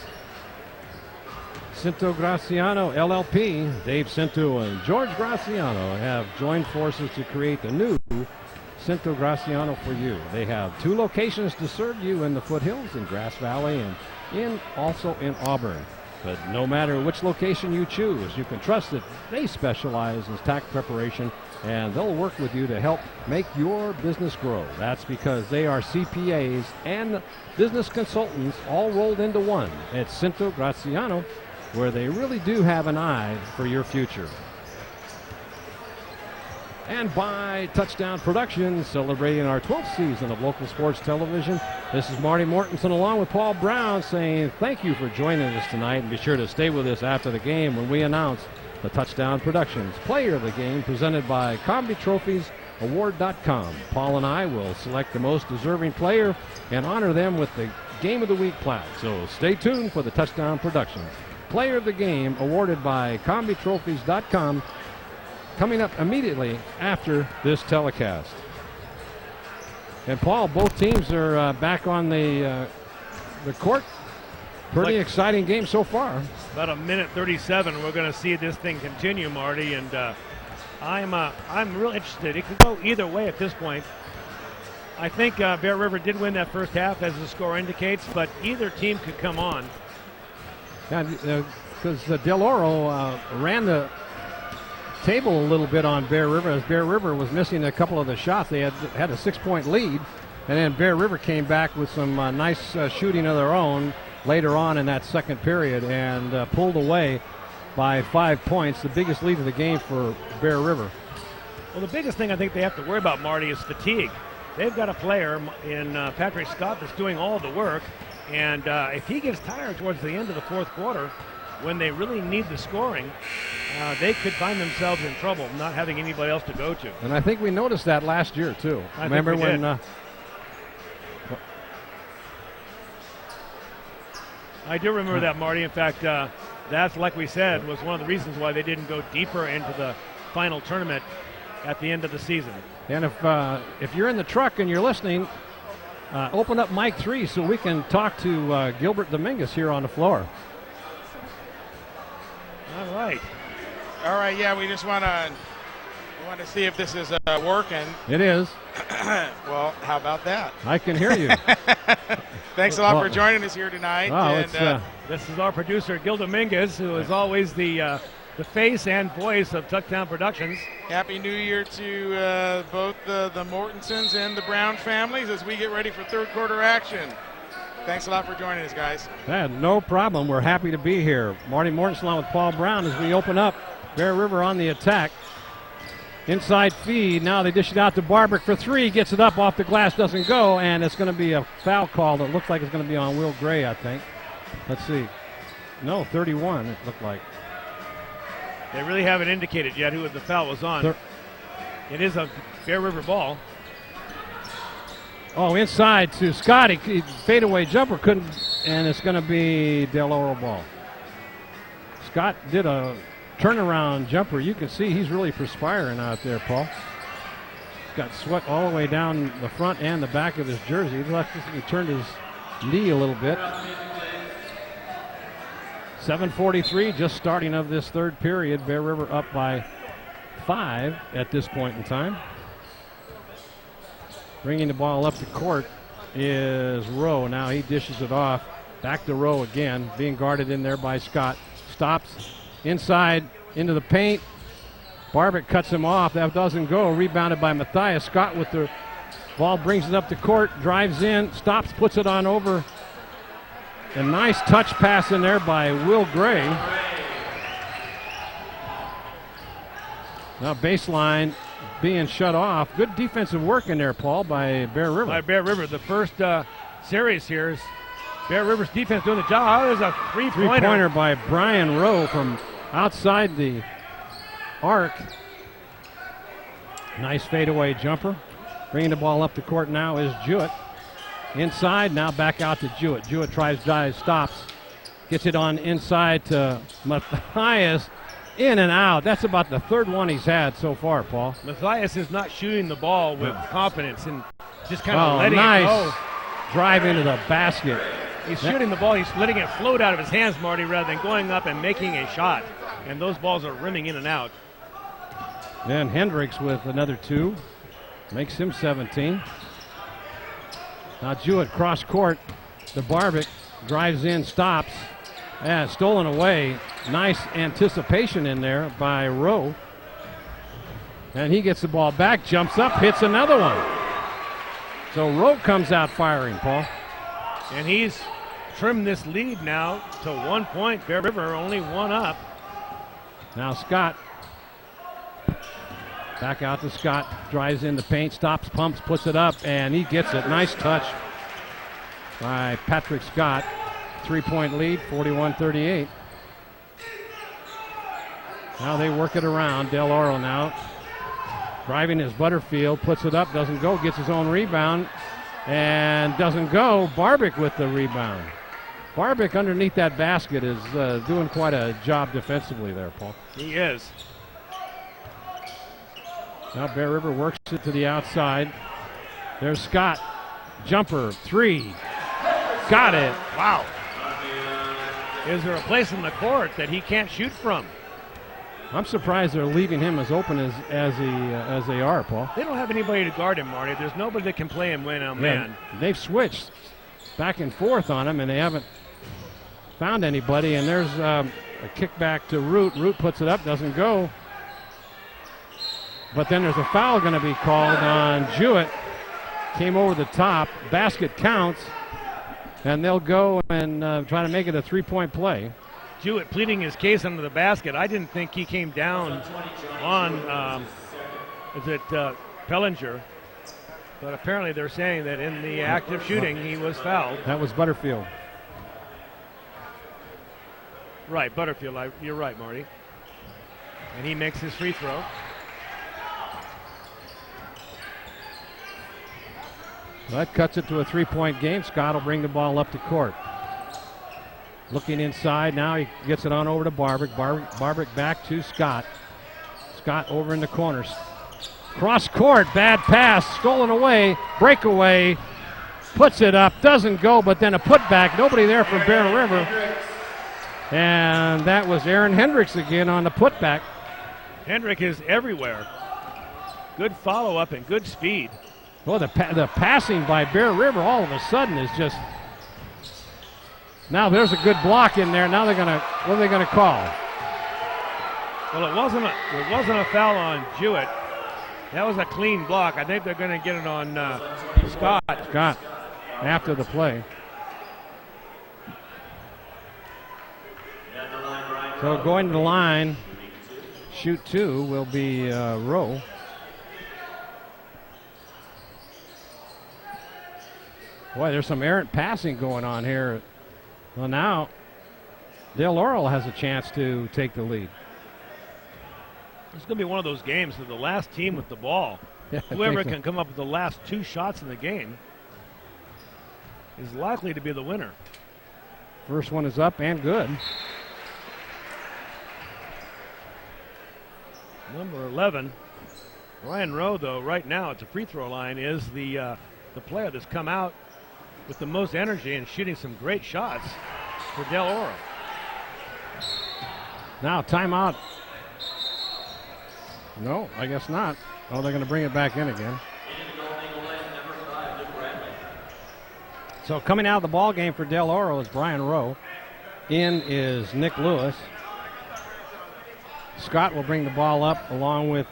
Cinto Graciano LLP, Dave Cinto and George Graciano have joined forces to create the new Cinto Graciano for you. They have 2 locations to serve you in the foothills in Grass Valley and also in Auburn. But no matter which location you choose, you can trust that they specialize in tax preparation and they'll work with you to help make your business grow. That's because they are CPAs and business consultants all rolled into one at Cinto Graciano, where they really do have an eye for your future. And by Touchdown Productions, celebrating our 12th season of local sports television, this is Marty Mortensen along with Paul Brown saying thank you for joining us tonight, and be sure to stay with us after the game when we announce the Touchdown Productions Player of the Game presented by Comby Trophies Award.com. Paul and I will select the most deserving player and honor them with the Game of the Week plaque. So stay tuned for the Touchdown Productions Player of the Game awarded by CombyTrophies.com coming up immediately after this telecast. And Paul, both teams are back on the court. Pretty exciting game so far.
About a minute 37. We're going to see this thing continue, Marty, and I'm real interested. It could go either way at this point. I think Bear River did win that first half, as the score indicates, but either team could come on.
Because Del Oro ran the table a little bit on Bear River, as Bear River was missing a couple of the shots. They had a 6-point lead, and then Bear River came back with some nice shooting of their own later on in that second period and pulled away by 5 points, the biggest lead of the game for Bear River.
Well, the biggest thing I think they have to worry about, Marty, is fatigue. They've got a player in Patrick Scott that's doing all the work, and if he gets tired towards the end of the fourth quarter, when they really need the scoring, they could find themselves in trouble not having anybody else to go to.
And I think we noticed that last year, too.
I
Remember
think we
when...
did. I do remember that, Marty. In fact, that's, like we said, was one of the reasons why they didn't go deeper into the final tournament at the end of the season.
And if you're in the truck and you're listening, open up mic 3 so we can talk to Gilbert Dominguez here on the floor.
All right.
All right, yeah, we just want to see if this is working.
It is.
Well, how about that?
I can hear you.
Thanks a lot for joining us here tonight.
Oh,
this is our producer, Gil Dominguez, who is always the face and voice of Tucktown Productions.
Happy New Year to both the Mortensens and the Brown families as we get ready for third quarter action. Thanks a lot for joining us, guys.
No problem. We're happy to be here. Marty Mortensen along with Paul Brown as we open up. Bear River on the attack. Inside feed. Now they dish it out to Barbic for 3. Gets it up off the glass. Doesn't go. And it's going to be a foul call that looks like it's going to be on Will Gray, I think. Let's see. No, 31 it looked like.
They really haven't indicated yet who the foul was on. It is a Bear River ball.
Oh, inside to Scotty. Fadeaway jumper couldn't. And it's going to be Del Oro ball. Scott did a turnaround jumper. You can see he's really perspiring out there, Paul. He's got sweat all the way down the front and the back of his jersey. He turned his knee a little bit. 7:43, just starting of this third period. Bear River up by 5 at this point in time. Bringing the ball up the court is Rowe. Now he dishes it off. Back to Rowe again, being guarded in there by Scott. Stops inside into the paint. Barbic cuts him off. That doesn't go. Rebounded by Matthias. Scott with the ball, brings it up the court, drives in, stops, puts it on over. A nice touch pass in there by Will Gray. Now baseline being shut off. Good defensive work in there, Paul, by Bear River.
By Bear River. The first series here is Bear River's defense doing the job. Oh, there's a three-pointer.
Three-pointer by Brian Rowe from outside the arc. Nice fadeaway jumper. Bringing the ball up the court now is Jewett. Inside, now back out to Jewett. Jewett tries, dives, stops. Gets it on inside to Matthias. In and out. That's about the third one he's had so far, Paul.
Matthias is not shooting the ball with confidence and just kind of letting
nice
it go.
Drive into the basket.
He's shooting the ball. He's letting it float out of his hands, Marty, rather than going up and making a shot. And those balls are rimming in and out.
Then Hendricks with another 2. Makes him 17. Now Jewett cross court. The Barbic drives in, stops. And stolen away. Nice anticipation in there by Rowe. And he gets the ball back, jumps up, hits another one. So Rowe comes out firing, Paul.
And he's trimmed this lead now to 1 point. Bear River only 1 up.
Now Scott. Back out to Scott. Drives in the paint, stops, pumps, puts it up, and he gets it. Nice touch by Patrick Scott. 3-point lead, 41-38. Now they work it around. Del Oro now. Driving his Butterfield, puts it up, doesn't go, gets his own rebound, and doesn't go. Barbic with the rebound. Barbic underneath that basket is doing quite a job defensively there, Paul.
He is.
Now Bear River works it to the outside. There's Scott. Jumper, 3. Got it.
Wow. Is there a place in the court that he can't shoot from?
I'm surprised they're leaving him as open as they are, Paul.
They don't have anybody to guard him, Marty. There's nobody that can play him man on man.
They've switched back and forth on him, and they haven't found anybody. And there's a kickback to Root. Root puts it up, doesn't go. But then there's a foul going to be called on Jewett. Came over the top. Basket counts. And they'll go and try to make it a 3-point play.
Jewett pleading his case under the basket. I didn't think he came down on, Pellinger? But apparently they're saying that in the act of shooting, he was fouled.
That was Butterfield.
Right, Butterfield. You're right, Marty. And he makes his free throw.
That cuts it to a 3-point game. Scott will bring the ball up to court. Looking inside now, he gets it on over to Barbic. Barbic back to Scott. Scott over in the corners. Cross court, bad pass, stolen away, breakaway, puts it up, doesn't go, but then a putback. Nobody there from Bear River. And that was Aaron Hendricks again on the putback.
Hendrick is everywhere. Good follow-up and good speed.
Well, the passing by Bear River all of a sudden is just. Now there's a good block in there. Now what are they gonna call?
Well, it wasn't a foul on Jewett. That was a clean block. I think they're going to get it on Scott.
Scott after the play. So going to the line, shoot two will be Rowe. Boy, there's some errant passing going on here. Well, now Del Oro has a chance to take the lead.
It's going to be one of those games that the last team with the ball, whoever can come up with the last two shots in the game, is likely to be the winner.
First one is up and good.
Number 11, Ryan Rowe, though, right now at the free throw line is the player that's come out with the most energy and shooting some great shots for Del Oro.
Now timeout. No, I guess not. Oh, they're going to bring it back in again. So coming out of the ball game for Del Oro is Brian Rowe. In is Nick Lewis. Scott will bring the ball up along with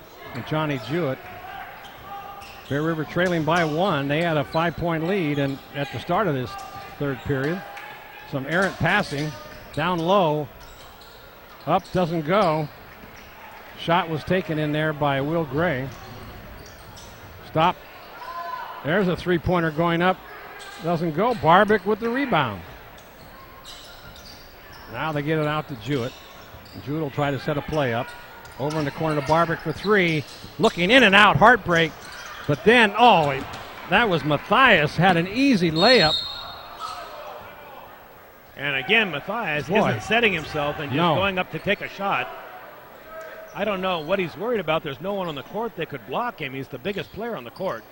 Johnny Jewett. Bear River trailing by one. They had a 5-point lead and at the start of this third period. Some errant passing. Down low. Up, doesn't go. Shot was taken in there by Will Gray. Stop. There's a three-pointer going up. Doesn't go. Barbic with the rebound. Now they get it out to Jewett. Jewett will try to set a play up. Over in the corner to Barbic for three. Looking in and out. Heartbreak. But then, that was Matthias. Had an easy layup.
And again, Matthias isn't setting himself and just going up to take a shot. I don't know what he's worried about. There's no one on the court that could block him. He's the biggest player on the court.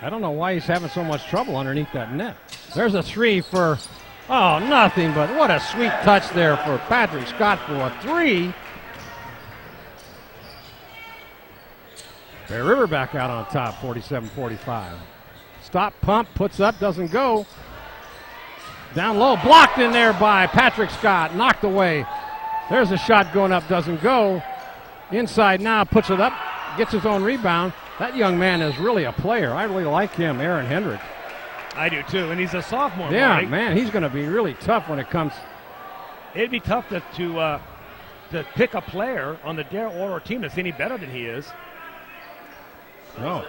I don't know why he's having so much trouble underneath that net. There's a three for, nothing but what a sweet touch there for Patrick Scott for a three. Bear River back out on top, 47-45. Stop, pump, puts up, doesn't go. Down low, blocked in there by Patrick Scott, knocked away. There's a shot going up, doesn't go. Inside now, puts it up, gets his own rebound. That young man is really a player. I really like him, Aaron Hendrick.
I do too, and he's a sophomore.
Yeah,
Marty.
man, he's going to be really tough when it comes.
It'd be tough to pick a player on the Del Oro team that's any better than he is.
No.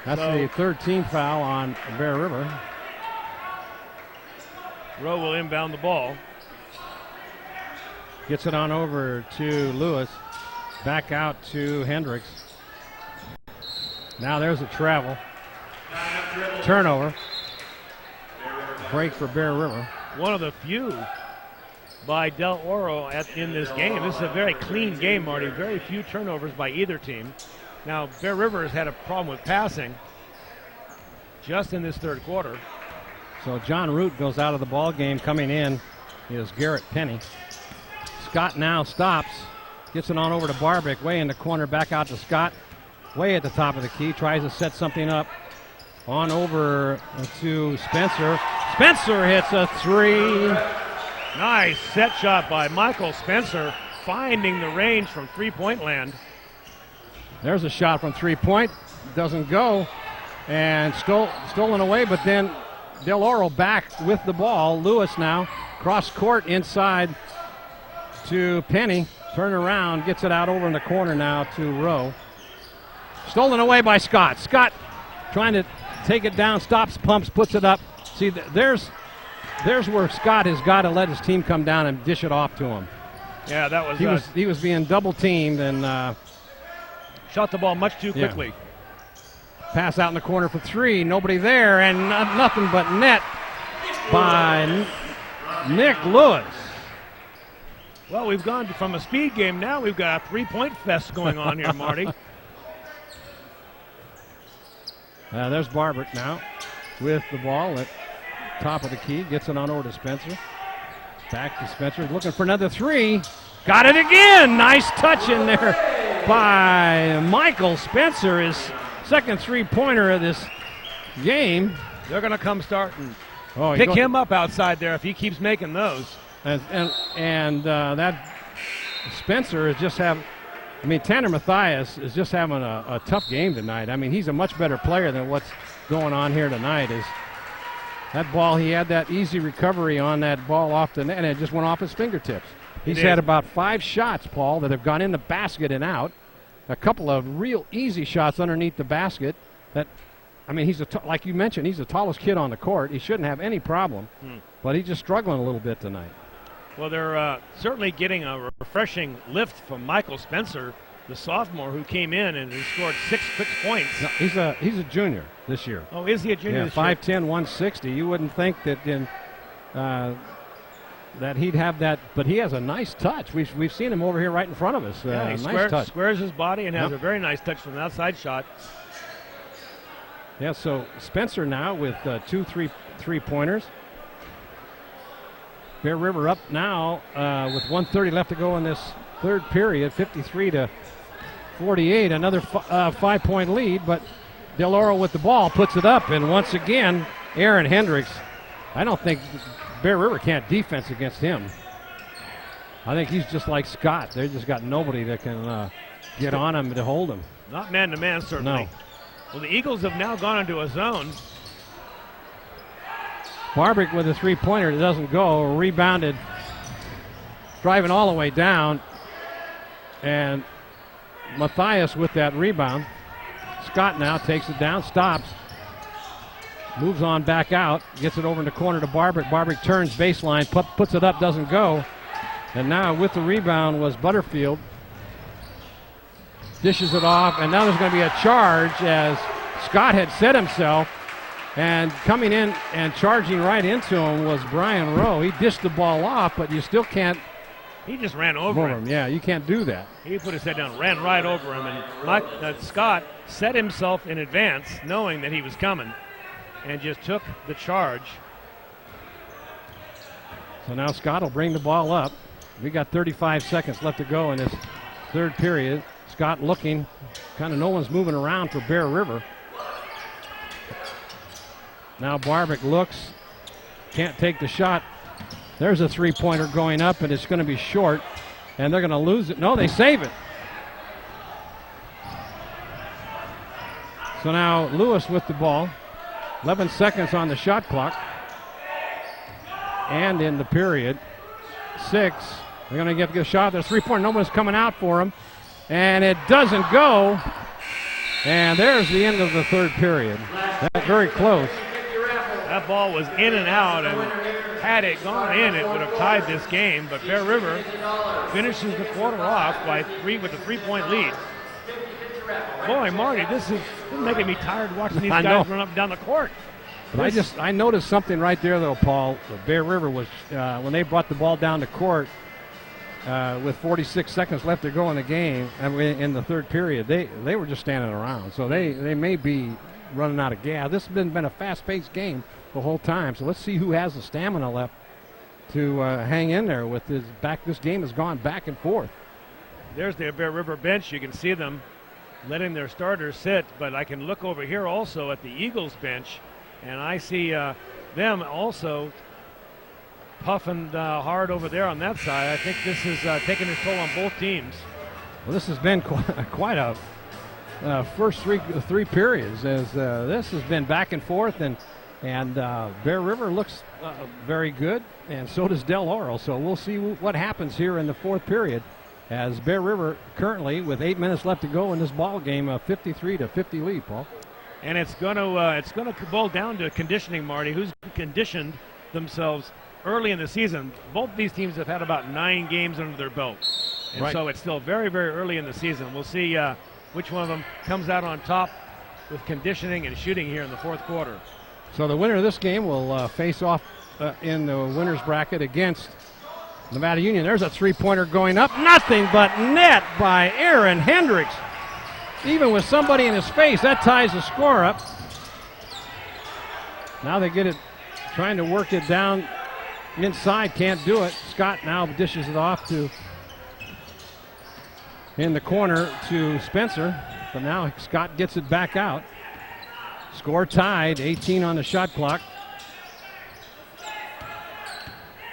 That's the third team foul on Bear River.
Rowe will inbound the ball.
Gets it on over to Lewis. Back out to Hendricks. Now there's a travel. Turnover. Break for Bear River.
One of the few by Del Oro in this game. This is a very clean game, Marty. Very few turnovers by either team. Now, Bear River has had a problem with passing just in this third quarter.
So John Root goes out of the ball game. Coming in is Garrett Penny. Scott now stops. Gets it on over to Barbic. Way in the corner. Back out to Scott. Way at the top of the key. Tries to set something up. On over to Spencer. Spencer hits a three.
Nice set shot by Michael Spencer, finding the range from three-point land.
There's a shot from three-point. Doesn't go. And stolen away, but then Del Oro back with the ball. Lewis now. Cross court inside to Penny. Turn around. Gets it out over in the corner now to Rowe. Stolen away by Scott. Scott trying to take it down, stops, pumps, puts it up. See, there's where Scott has got to let his team come down and dish it off to him.
Yeah, that was
he was being double teamed and
shot the ball much too quickly.
Yeah. Pass out in the corner for three, nobody there, and nothing but net by Nick Lewis.
Well, we've gone from a speed game, now we've got a three-point fest going on here, Marty.
There's Barber now with the ball at top of the key. Gets it on over to Spencer. Back to Spencer, looking for another three. Got it again! Nice touch in there by Michael Spencer, his second three-pointer of this game.
They're going to come start and pick him up outside there if he keeps making those.
And that Spencer is just having, Tanner Mathias is just having a tough game tonight. He's a much better player than what's going on here tonight. Is that ball, he had that easy recovery on that ball off the net, and it just went off his fingertips. He's had about 5 shots, Paul, that have gone in the basket and out. A couple of real easy shots underneath the basket. He's like you mentioned, he's the tallest kid on the court. He shouldn't have any problem, but he's just struggling a little bit tonight.
Well, they're certainly getting a refreshing lift from Michael Spencer, the sophomore who came in and he scored 6 quick points.
No, he's a junior this year.
Oh, is he a junior this year?
5'10", 160. You wouldn't think that that he'd have that, but he has a nice touch. We've seen him over here right in front of us.
He squares his body and has a very nice touch from the outside shot.
Yeah, so Spencer now with 2 three-pointers. Bear River up now with 1:30 left to go in this third period, 53-48. Another 5-point lead, but Del Oro with the ball puts it up, and once again, Aaron Hendricks. I don't think Bear River can't defense against him. I think he's just like Scott. They just got nobody that can get on him to hold him.
Not man-to-man, certainly.
No.
Well, the Eagles have now gone into a zone.
Barbic with a three-pointer that doesn't go. Rebounded, driving all the way down. And Mathias with that rebound. Scott now takes it down, stops. Moves on back out. Gets it over in the corner to Barbic. Barbic turns baseline, puts it up, doesn't go. And now with the rebound was Butterfield. Dishes it off, and now there's going to be a charge as Scott had set himself. And coming in and charging right into him was Brian Rowe. He dished the ball off, but you still can't.
He just ran over him.
Yeah, you can't do that.
He put his head down, ran right over him, and Scott set himself in advance, knowing that he was coming, and just took the charge.
So now Scott will bring the ball up. We got 35 seconds left to go in this third period. Scott looking, kind of no one's moving around for Bear River. Now Barbic looks, can't take the shot. There's a three-pointer going up, and it's going to be short, and they're going to lose it. No, they save it. So now Lewis with the ball. 11 seconds on the shot clock. And in the period, 6. They're going to get a shot. There's three-pointer. Nobody's coming out for him. And it doesn't go. And there's the end of the third period. That's very close.
That ball was in and out, and had it gone in, it would have tied this game. But Bear River finishes the quarter off with a 3-point lead. Boy, Marty, this is making me tired watching these guys run up and down the court.
But I noticed something right there, though, Paul. Bear River was, when they brought the ball down the court with 46 seconds left to go in the game, in the third period, they were just standing around. So they may be running out of gas. This has been a fast-paced game the whole time. So let's see who has the stamina left to hang in there with this back. This game has gone back and forth.
There's the Bear River bench. You can see them letting their starters sit, but I can look over here also at the Eagles bench, and I see them also puffing hard over there on that side. I think this is taking its toll on both teams.
Well, this has been quite a first three periods, as this has been back and forth, and Bear River looks very good, and so does Del Oro. So we'll see what happens here in the fourth period, as Bear River currently with 8 minutes left to go in this ball game, a 53-50 lead, Paul.
And it's gonna boil down to conditioning, Marty. Who's conditioned themselves early in the season? Both these teams have had about 9 games under their belt, and so it's still very, very early in the season. We'll see which one of them comes out on top with conditioning and shooting here in the fourth quarter.
So the winner of this game will face off in the winner's bracket against Nevada Union. There's a three-pointer going up. Nothing but net by Aaron Hendricks. Even with somebody in his face, that ties the score up. Now they get it, trying to work it down inside. Can't do it. Scott now dishes it off to in the corner to Spencer. But now Scott gets it back out. Score tied, 18 on the shot clock.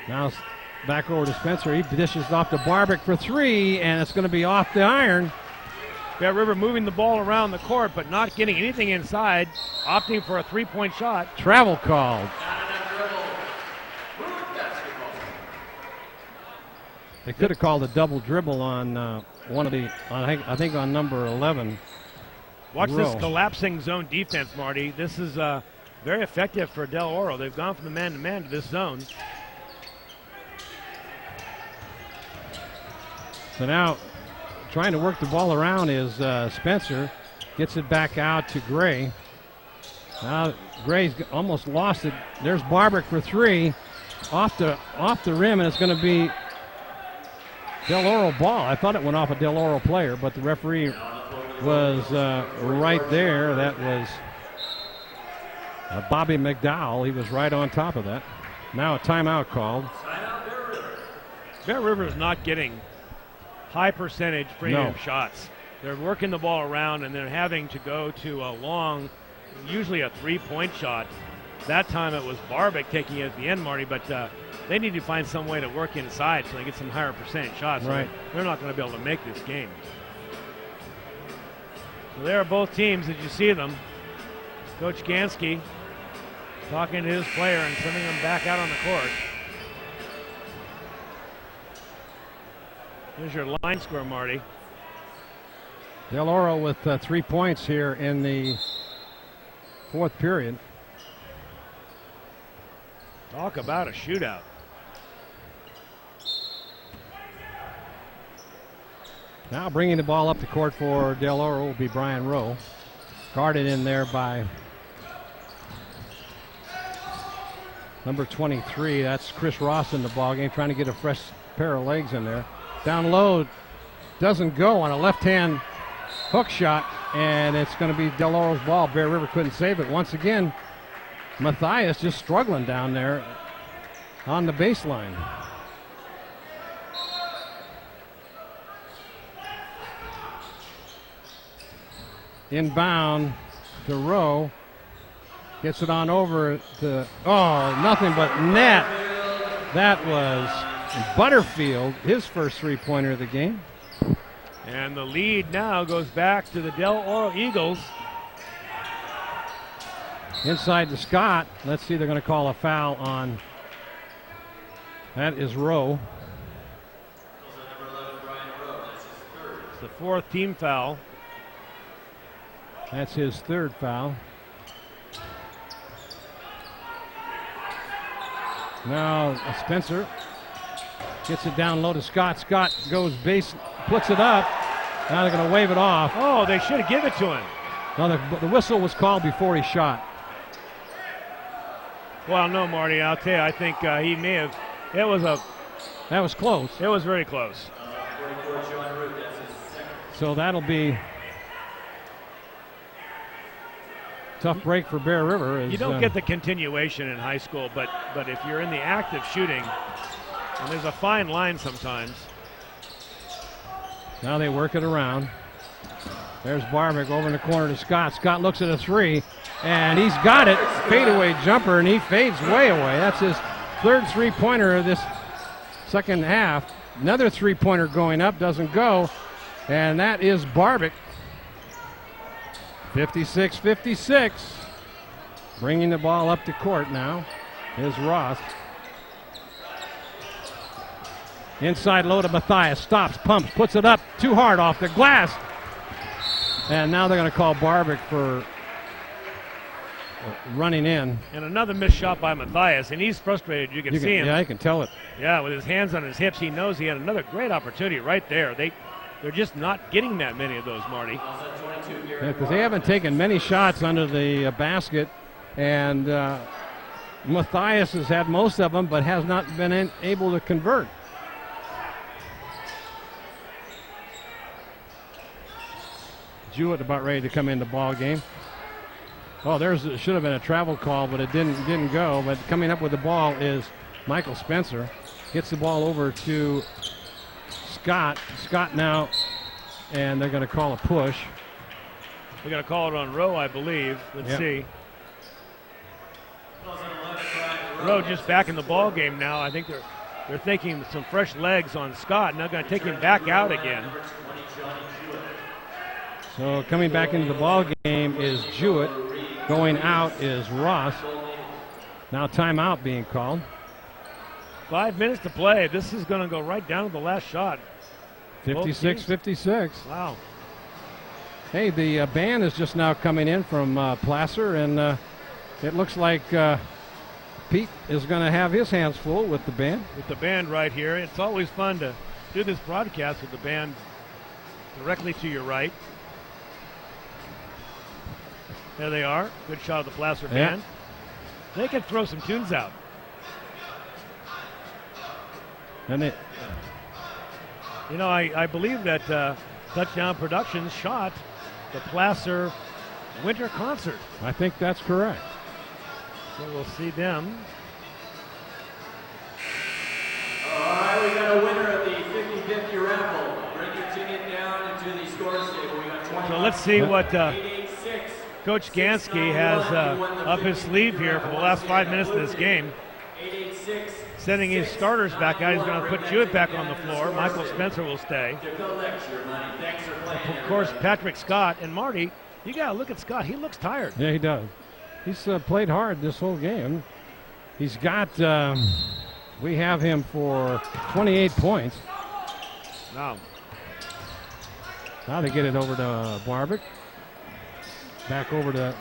Now back over to Spencer. He dishes it off to Barbic for 3, and it's going to be off the iron.
Bear River moving the ball around the court, but not getting anything inside, opting for a three-point shot.
Travel called. They could have called a double dribble on one of the, I think on number 11.
Watch
Rowe.
this collapsing zone defense, Marty. This is very effective for Del Oro. They've gone from the man-to-man to this zone.
So now trying to work the ball around is Spencer. Gets it back out to Gray. Now Gray's almost lost it. There's Barbic for 3. Off the rim, and it's going to be Del Oro ball. I thought it went off a Del Oro player, but the referee was right there. That was Bobby McDowell. He was right on top of that. Now a timeout called.
Bear River is not getting high percentage premium shots. They're working the ball around, and they're having to go to a long, usually a three-point shot. That time it was Barbic taking it at the end, Marty, but they need to find some way to work inside so they get some higher percentage shots.
Right.
They're not going to be able to make this game. So there are both teams as you see them. Coach Gansky talking to his player and sending them back out on the court. Here's your line score, Marty.
Del Oro with 3 points here in the fourth period.
Talk about a shootout.
Now bringing the ball up the court for Del Oro will be Brian Rowe. Guarded in there by number 23. That's Chris Ross in the ballgame, trying to get a fresh pair of legs in there. Down low, doesn't go on a left-hand hook shot, and it's going to be Del Oro's ball. Bear River couldn't save it. Once again, Matthias just struggling down there on the baseline. Inbound to Rowe. Gets it on over to, nothing but net. That was Butterfield, his first three-pointer of the game.
And the lead now goes back to the Del Oro Eagles.
Inside to Scott. Let's see, they're going to call a foul on. That is Rowe.
It's the fourth team foul.
That's his third foul. Now Spencer gets it down low to Scott. Scott goes base, puts it up. Now they're going to wave it off.
Oh, they should have given it to him.
No, the whistle was called before he shot.
Well, no, Marty, I'll tell you, I think he may have.
That was close.
It was very close.
So that'll be tough break for Bear River.
You don't get the continuation in high school, but if you're in the act of shooting, and there's a fine line sometimes.
Now they work it around. There's Barbic over in the corner to Scott. Scott looks at a 3, and he's got it. Fadeaway jumper, and he fades way away. That's his third three-pointer of this second half. Another three-pointer going up, doesn't go, and that is Barbic. 56-56. Bringing the ball up the court now is Ross. Inside low to Matthias. Stops, pumps, puts it up too hard off the glass. And now they're going to call Barbic for running in.
And another missed shot by Matthias, and he's frustrated. You can see him.
Yeah, I can tell it.
Yeah, with his hands on his hips, he knows he had another great opportunity right there. They're just not getting that many of those, Marty.
Yeah, because they haven't taken many shots under the basket, and Matthias has had most of them, but has not been able to convert. Jewett about ready to come in the ball game. Oh, should have been a travel call, but it didn't go. But coming up with the ball is Michael Spencer. Gets the ball over to Scott. Scott now, and they're going to call a push.
They're going to call it on Rowe, I believe. Let's see. Rowe just back in the ball game now. I think they're thinking some fresh legs on Scott, and they're going to take him back out again.
So coming back into the ball game is Jewett. Going out is Ross. Now timeout being called.
5 minutes to play. This is going to go right down to the last shot.
56-56.
Wow.
Hey, the band is just now coming in from Placer, and it looks like Pete is going to have his hands full with the band.
With the band right here. It's always fun to do this broadcast with the band directly to your right. There they are. Good shot of the Placer band. They can throw some tunes out.
And
I believe that Touchdown Productions shot the Placer winter concert.
I think that's correct.
So we'll see them.
All right, we got a winner of the 50-50 raffle. Bring your ticket down into the scores table. We got 20.
So let's see what Coach Gansky has up his sleeve here for the last 5 minutes of this game.
886.
Sending his starters back out. He's going to put Jewett back on the floor. Michael Spencer will stay. Of course, Patrick Scott and Marty. You got to look at Scott. He looks tired.
Yeah, he does. He's played hard this whole game. He's got, we have him for 28 points.
Wow.
Now they get it over to Barbic. Back over to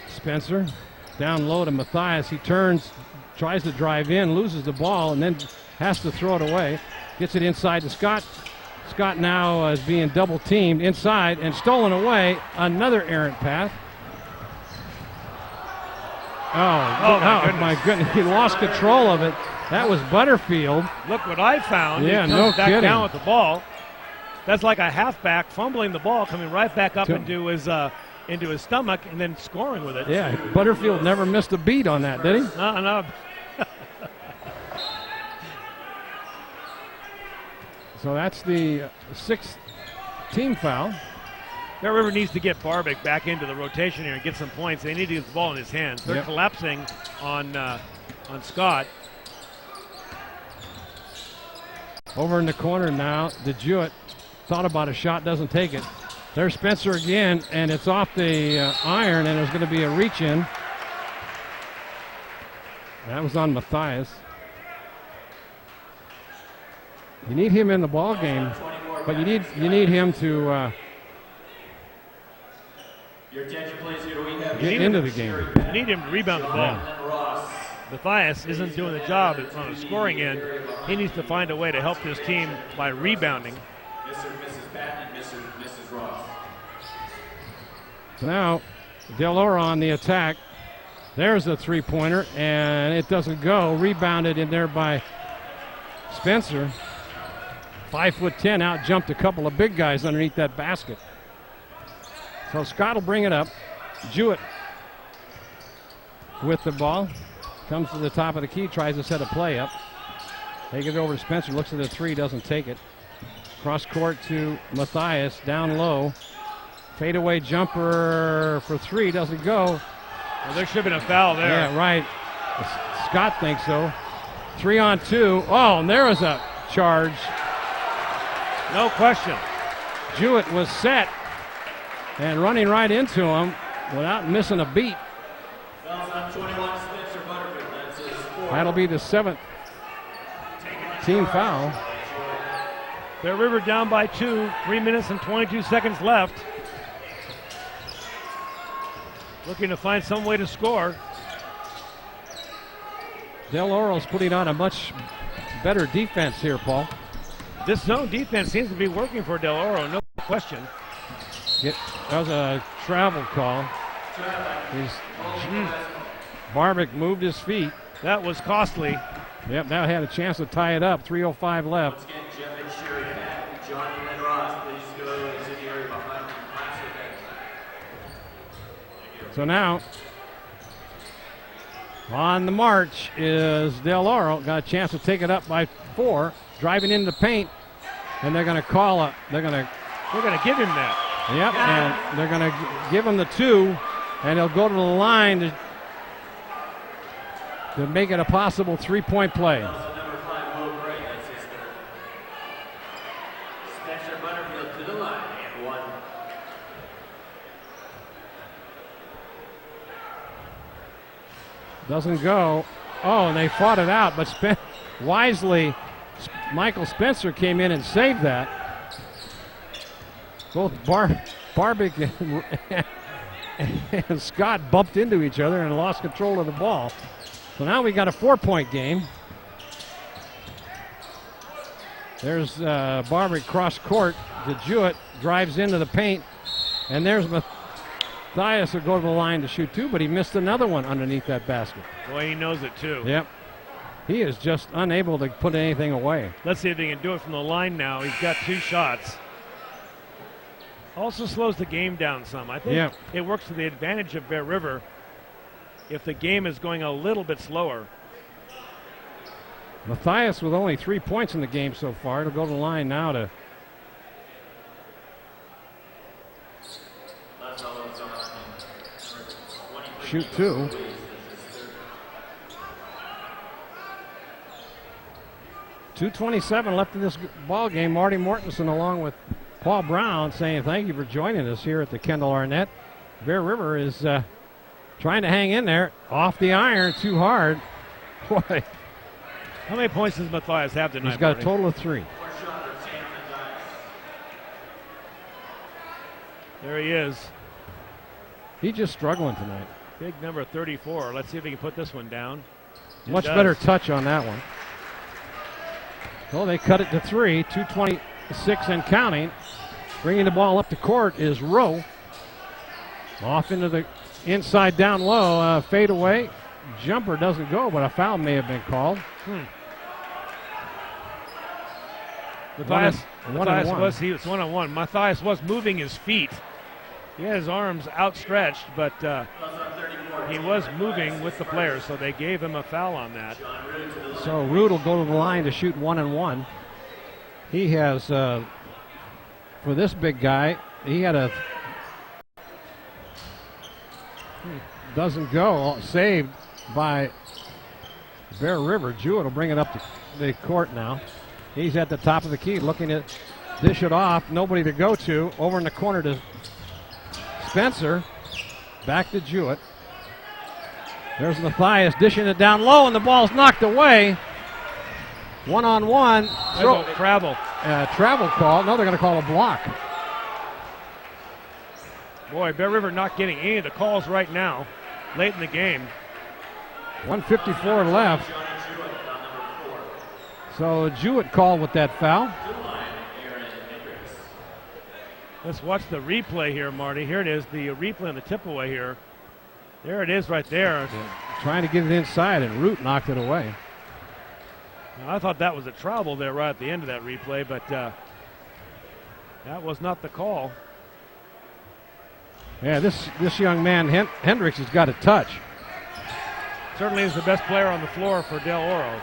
Spencer. Down low to Matthias. He turns, tries to drive in, loses the ball, and then has to throw it away. Gets it inside to Scott. Scott now is being double teamed inside and stolen away. Another errant pass. Oh my goodness. He lost control of it. That was Butterfield.
Look what I found.
Yeah,
he comes
no
back
kidding.
down with the ball. That's like a halfback fumbling the ball, coming right back up into his stomach, and then scoring with it.
Yeah, Butterfield never missed a beat on that, did he?
No.
So that's the sixth team foul.
Bear River needs to get Barbic back into the rotation here and get some points. They need to get the ball in his hands. They're collapsing on Scott.
Over in the corner now, DeJewett thought about a shot, doesn't take it. There's Spencer again, and it's off the iron, and there's going to be a reach in. That was on Matthias. You need him in the ball game, but you need him to
Your attention, please. Here we have
get into the game.
You need him to rebound the ball. Matthias isn't doing the job on the scoring end. He needs to find a way to help this team by rebounding.
Mr. and Mrs. Patton and Mrs. Ross.
So now, Del Oro on the attack. There's a three-pointer, and it doesn't go. Rebounded in there by Spencer. 5'10", out jumped a couple of big guys underneath that basket. So Scott will bring it up. Jewett with the ball. Comes to the top of the key, tries to set a play up. They get it over to Spencer, looks at the three, doesn't take it. Cross court to Matthias, down low. Fadeaway jumper for three, doesn't go.
Well, there should have been a foul there.
Yeah, right. Scott thinks so. 3-on-2. Oh, and there was a charge.
No question.
Jewett was set and running right into him without missing a beat.
Fouls on 21, Spencer Butterfield. That's his fourth.
That'll be the seventh team foul.
Bear River down by 2, 3 minutes and 22 seconds left. looking to find some way to score.
Del Oro's putting on a much better defense here, Paul.
This zone defense seems to be working for Del Oro, no question.
That was a travel call. Barbic moved his feet.
That was costly.
Yep, now had a chance to tie it up. 3:05 left.
Once again, Jeff and Sherry Pat, John and Lynn Ross, please go into the area behind the class event.
So now, on the march is Del Oro. Got a chance to take it up by 4, driving into the paint, and they're going to call up. They're going
to give him that.
Yep, and they're going to give him the 2, and he'll go to the line to make it a possible 3-point play.
Also number 5, Will Gray, that's his third. Spencer Butterfield to the line, and 1.
Doesn't go. Oh, and they fought it out, but wisely, Michael Spencer came in and saved that. Both Barbic and Scott bumped into each other and lost control of the ball. So now we got a 4-point game. There's Barbic cross court. The Jewett drives into the paint, and there's Matthias will go to the line to shoot 2, but he missed another one underneath that basket.
Boy, he knows it too.
Yep. He is just unable to put anything away.
Let's see if he can do it from the line now. He's got 2 shots. Also slows the game down some. I think it works to the advantage of Bear River if the game is going a little bit slower.
Matthias with only 3 points in the game so far. It'll go to the line now to shoot 2. .227 left in this ball game. Marty Mortensen along with Paul Brown saying thank you for joining us here at the Kendall Arnett. Bear River is trying to hang in there. Off the iron, too hard. Boy.
How many points does Matthias have tonight?
He's got
Marty?
a total of 3.
There he is.
He's just struggling tonight.
Big number 34. Let's see if he can put this one down.
Much better touch on that one. Well, they cut it to 3. 2:26 and counting. Bringing the ball up the court is Rowe. Off into the inside down low. Fade away. Jumper doesn't go, but a foul may have been called.
Matthias was 1-on-1. Matthias was moving his feet. He had his arms outstretched, but he was moving with the players, so they gave him a foul on that.
So Root will go to the line to shoot 1-and-1. He has, for this big guy, he had a doesn't go, saved by Bear River. Jewett will bring it up to the court now. He's at the top of the key looking to dish it off. Nobody to go to. Over in the corner to Spencer. Back to Jewett. There's Matthias dishing it down low, and the ball's knocked away. 1-on-1.
Travel.
Travel call. No, they're going to call a block.
Boy, Bear River not getting any of the calls right now, late in the game.
1:54 left. So Jewett called with that foul.
Let's watch the replay here, Marty. Here it is, the replay on the tip away here. There it is right there.
Trying to get it inside, and Root knocked it away.
Now, I thought that was a travel there right at the end of that replay, but that was not the call.
Yeah, this young man, Hendricks, has got a touch.
Certainly is the best player on the floor for Del Oro.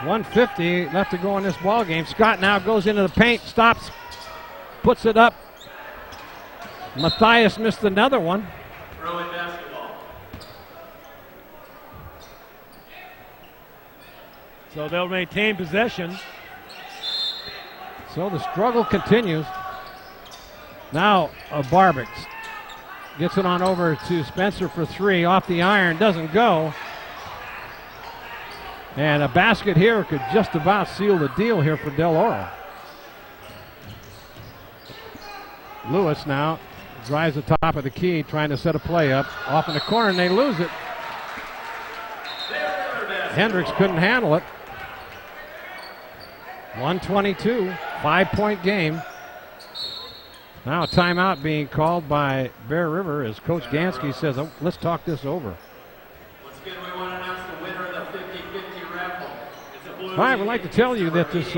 1:50 left to go in this ball game. Scott now goes into the paint, stops, puts it up. Matthias missed another one.
Early basketball.
So they'll maintain possession.
So the struggle continues. Now Barbic gets it on over to Spencer for 3. Off the iron, doesn't go. And a basket here could just about seal the deal here for Del Oro. Lewis now drives the top of the key, trying to set a play up. Off in the corner, and they lose it. Hendricks couldn't handle it. 122, 5-point game. Now a timeout being called by Bear River as Coach Gansky says, oh, let's talk this over.
Once again, we want to announce the winner of the 50-50 raffle. It's a blue.
All right, we'd like to tell you that this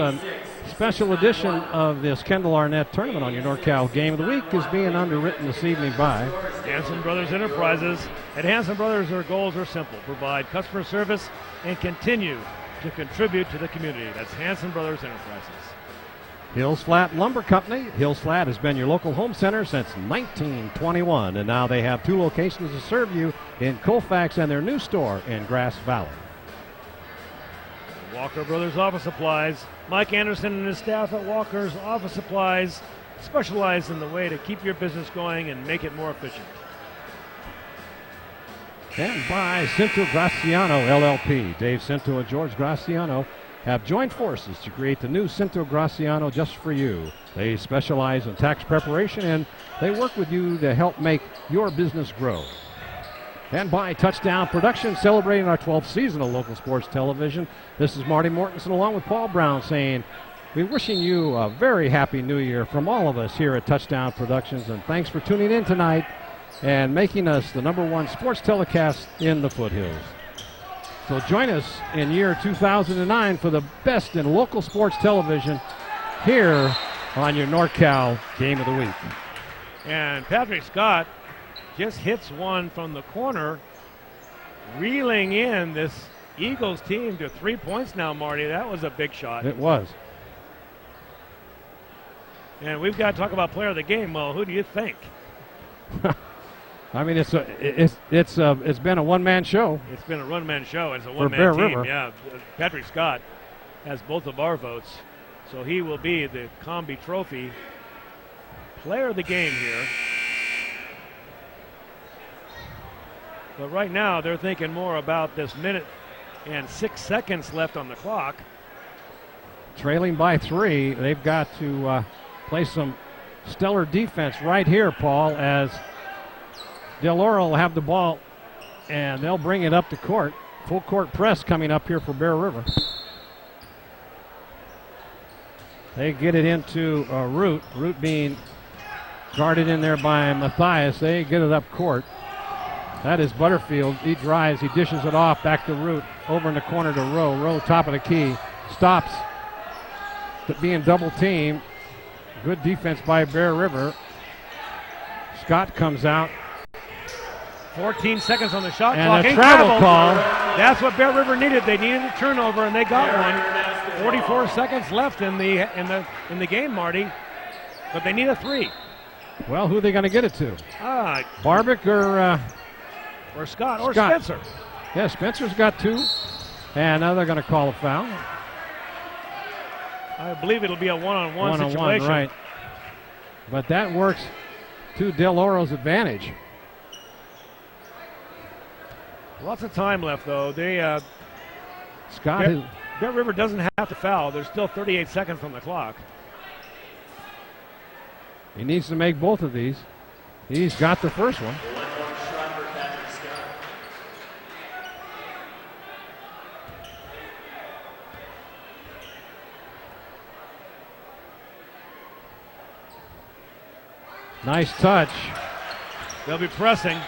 special edition of this Kendall Arnett tournament on your NorCal Game of the Week is being underwritten this evening by
Hanson Brothers Enterprises. At Hanson Brothers, their goals are simple: provide customer service and continue to contribute to the community. That's Hanson Brothers Enterprises.
Hills Flat Lumber Company. Hills Flat has been your local home center since 1921, and now they have 2 locations to serve you in Colfax and their new store in Grass Valley.
Walker Brothers Office Supplies. Mike Anderson and his staff at Walker's Office Supplies specialize in the way to keep your business going and make it more efficient.
And by Cinto Graciano LLP. Dave Cinto and George Graciano have joined forces to create the new Cinto Graciano just for you. They specialize in tax preparation, and they work with you to help make your business grow. And by Touchdown Productions, celebrating our 12th season of local sports television. This is Marty Mortensen along with Paul Brown saying, we're wishing you a very happy new year from all of us here at Touchdown Productions, and thanks for tuning in tonight and making us the #1 sports telecast in the foothills. So join us in year 2009 for the best in local sports television here on your NorCal Game of the Week.
And Patrick Scott just hits one from the corner, reeling in this Eagles team to 3 points now, Marty. That was a big shot.
It was.
And we've got to talk about player of the game. Well, who do you think?
I mean, it's been a one-man show.
It's been a one-man show. It's a
For
one-man
Bear
team.
River.
Yeah, Patrick Scott has both of our votes, so he will be the Combi Trophy player of the game here. But right now, they're thinking more about this minute and 6 seconds left on the clock.
Trailing by 3, they've got to play some stellar defense right here, Paul, as Del Oro will have the ball, and they'll bring it up the court. Full court press coming up here for Bear River. They get it into Root. Root being guarded in there by Matthias. They get it up court. That is Butterfield. He drives. He dishes it off. Back to Root. Over in the corner to Rowe. Rowe, top of the key. Stops. Being double teamed. Good defense by Bear River. Scott comes out.
14 seconds on the shot
And
clock.
a travel call.
That's what Bear River needed. They needed a turnover, and they got one. 44 seconds left in the game, Marty. But they need a 3.
Well, who are they going to get it to? Barbic
Or Scott or
Scott.
Spencer.
Yeah, Spencer's got 2. And now they're going to call a foul.
I believe it'll be a one-on-one situation.
One-on-one, right. But that works to Del Oro's advantage.
Lots of time left, though.
Scott
Bear River doesn't have to foul. There's still 38 seconds on the clock.
he needs to make both of these. He's got the first one. Nice touch.
They'll be pressing.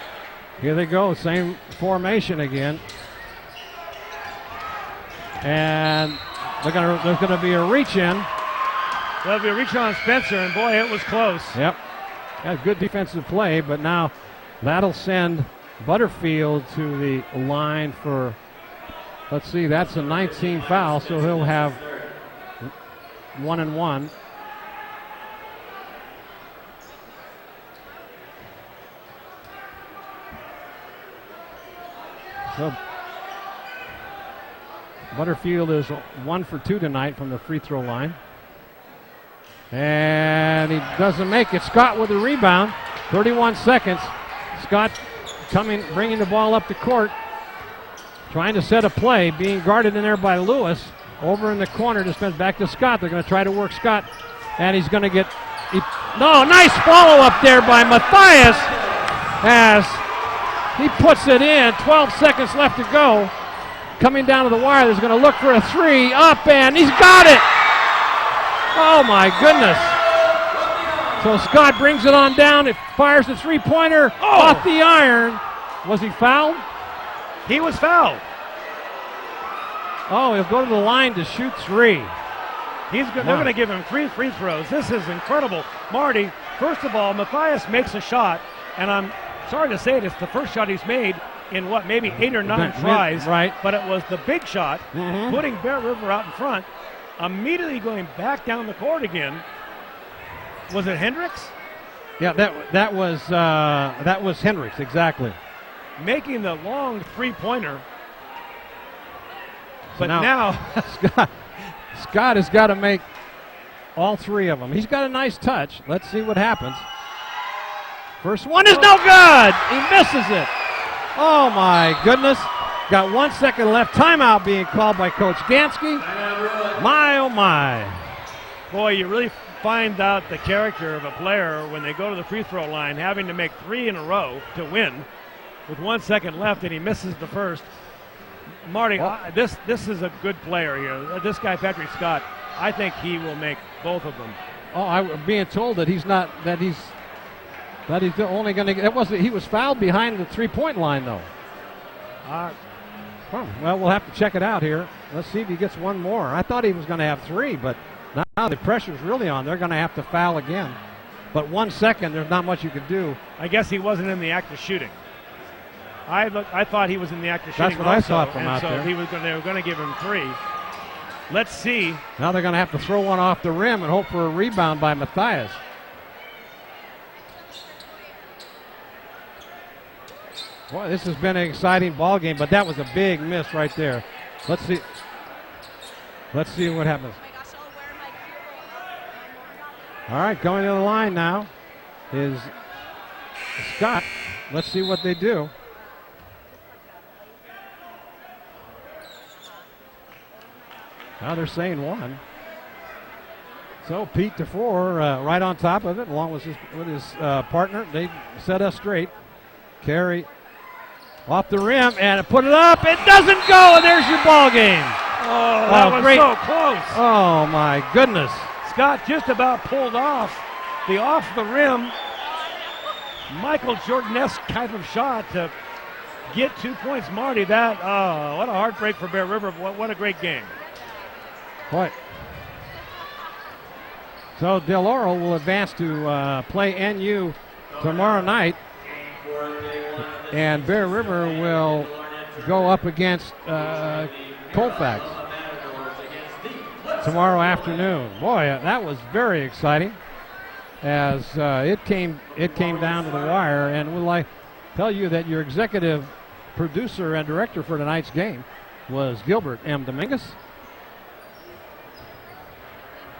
Here they go, same formation again. And there's going to be a reach in.
There'll be a reach on Spencer, and boy, it was close.
Yep. Got good defensive play, but now that'll send Butterfield to the line for, let's see, that's a 19 foul, so he'll have 1 and 1. So Butterfield is 1 for 2 tonight from the free throw line. And he doesn't make it. Scott with the rebound. 31 seconds. Scott bringing the ball up the court. Trying to set a play. Being guarded in there by Lewis. Over in the corner. Just been back to Scott. They're going to try to work Scott. And he's going to get No, nice follow-up there by Matthias as he puts it in. 12 seconds left to go. Coming down to the wire, there's going to look for a three. Up, and he's got it. Oh, my goodness. So Scott brings it on down. It fires the three-pointer off the iron. Was he fouled?
He was fouled.
Oh, he'll go to the line to shoot three.
They're going to give him 3 free throws. This is incredible. Marty, first of all, Matthias makes a shot, and I'm sorry to say it, it's the first shot he's made in maybe 8 or 9 tries.
Right.
But it was the big shot, putting Bear River out in front, immediately going back down the court again. Was it Hendricks?
Yeah, that was Hendricks, exactly.
Making the long three-pointer.
So
But now
Scott has got to make all 3 of them. He's got a nice touch. Let's see what happens. First one is no good. He misses it. Oh, my goodness. Got 1 second left. Timeout being called by Coach Gansky. My, oh, my.
Boy, you really find out the character of a player when they go to the free throw line, having to make 3 in a row to win with 1 second left, and he misses the first. Marty, this is a good player here. This guy, Patrick Scott, I think he will make both of them.
Oh, I'm being told that he's only going to. He was fouled behind the 3-point line, though. Well, we'll have to check it out here. Let's see if he gets one more. I thought he was going to have 3, but now the pressure's really on. They're going to have to foul again. But 1 second, there's not much you could do.
I guess he wasn't in the act of shooting. I thought he was in the act of shooting.
That's what I thought from out there.
They were going to give him 3. Let's see.
Now they're going to have to throw one off the rim and hope for a rebound by Matthias. Boy, this has been an exciting ball game, but that was a big miss right there. Let's see what happens. All right, going to the line now is Scott. Let's see what they do. Now they're saying 1. So Pete DeFore right on top of it, along with his partner. They set us straight. Carry off the rim and put it up. It doesn't go, and there's your ball game.
Oh, that was
great.
so close.
Oh, my goodness.
Scott just about pulled off the rim Michael Jordan-esque type of shot to get 2 points. Marty, what a heartbreak for Bear River. What a great game.
Boy. So Del Oro will advance to play NU tomorrow night, and Bear River will go up against Colfax tomorrow afternoon. Boy, that was very exciting as it came down to the wire. And will I tell you that your executive producer and director for tonight's game was Gilbert M. Dominguez.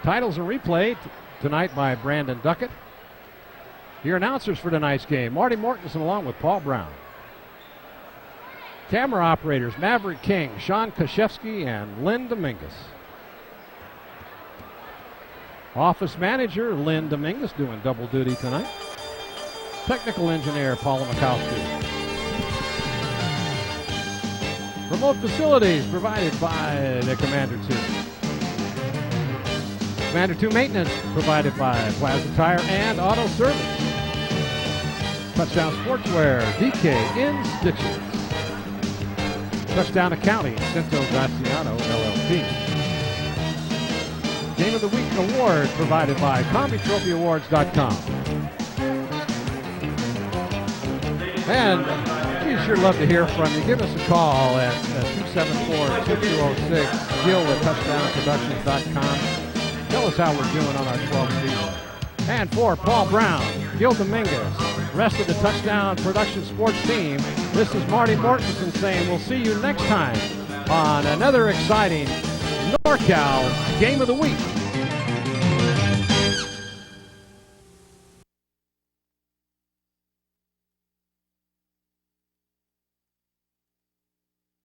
Titles are replayed tonight by Brandon Duckett. Your announcers for tonight's game, Marty Mortensen along with Paul Brown. Camera operators, Maverick King, Sean Kashevsky, and Lynn Dominguez. Office manager, Lynn Dominguez, doing double duty tonight. Technical engineer, Paula Mikowski. Remote facilities provided by the Commander 2. Commander 2 maintenance provided by Plaza Tire and Auto Service. Touchdown Sportswear, DK in Stitches. Touchdown Accounting, Cinto Graciano, LLP. Game of the Week award provided by CombiTrophyAwards.com. And we'd sure love to hear from you. Give us a call at 274-2206. Gil at TouchdownProductions.com. Tell us how we're doing on our 12th season. And for Paul Brown, Gil Dominguez, rest of the Touchdown Production Sports team, this is Marty Mortensen saying we'll see you next time on another exciting NorCal Game of the Week.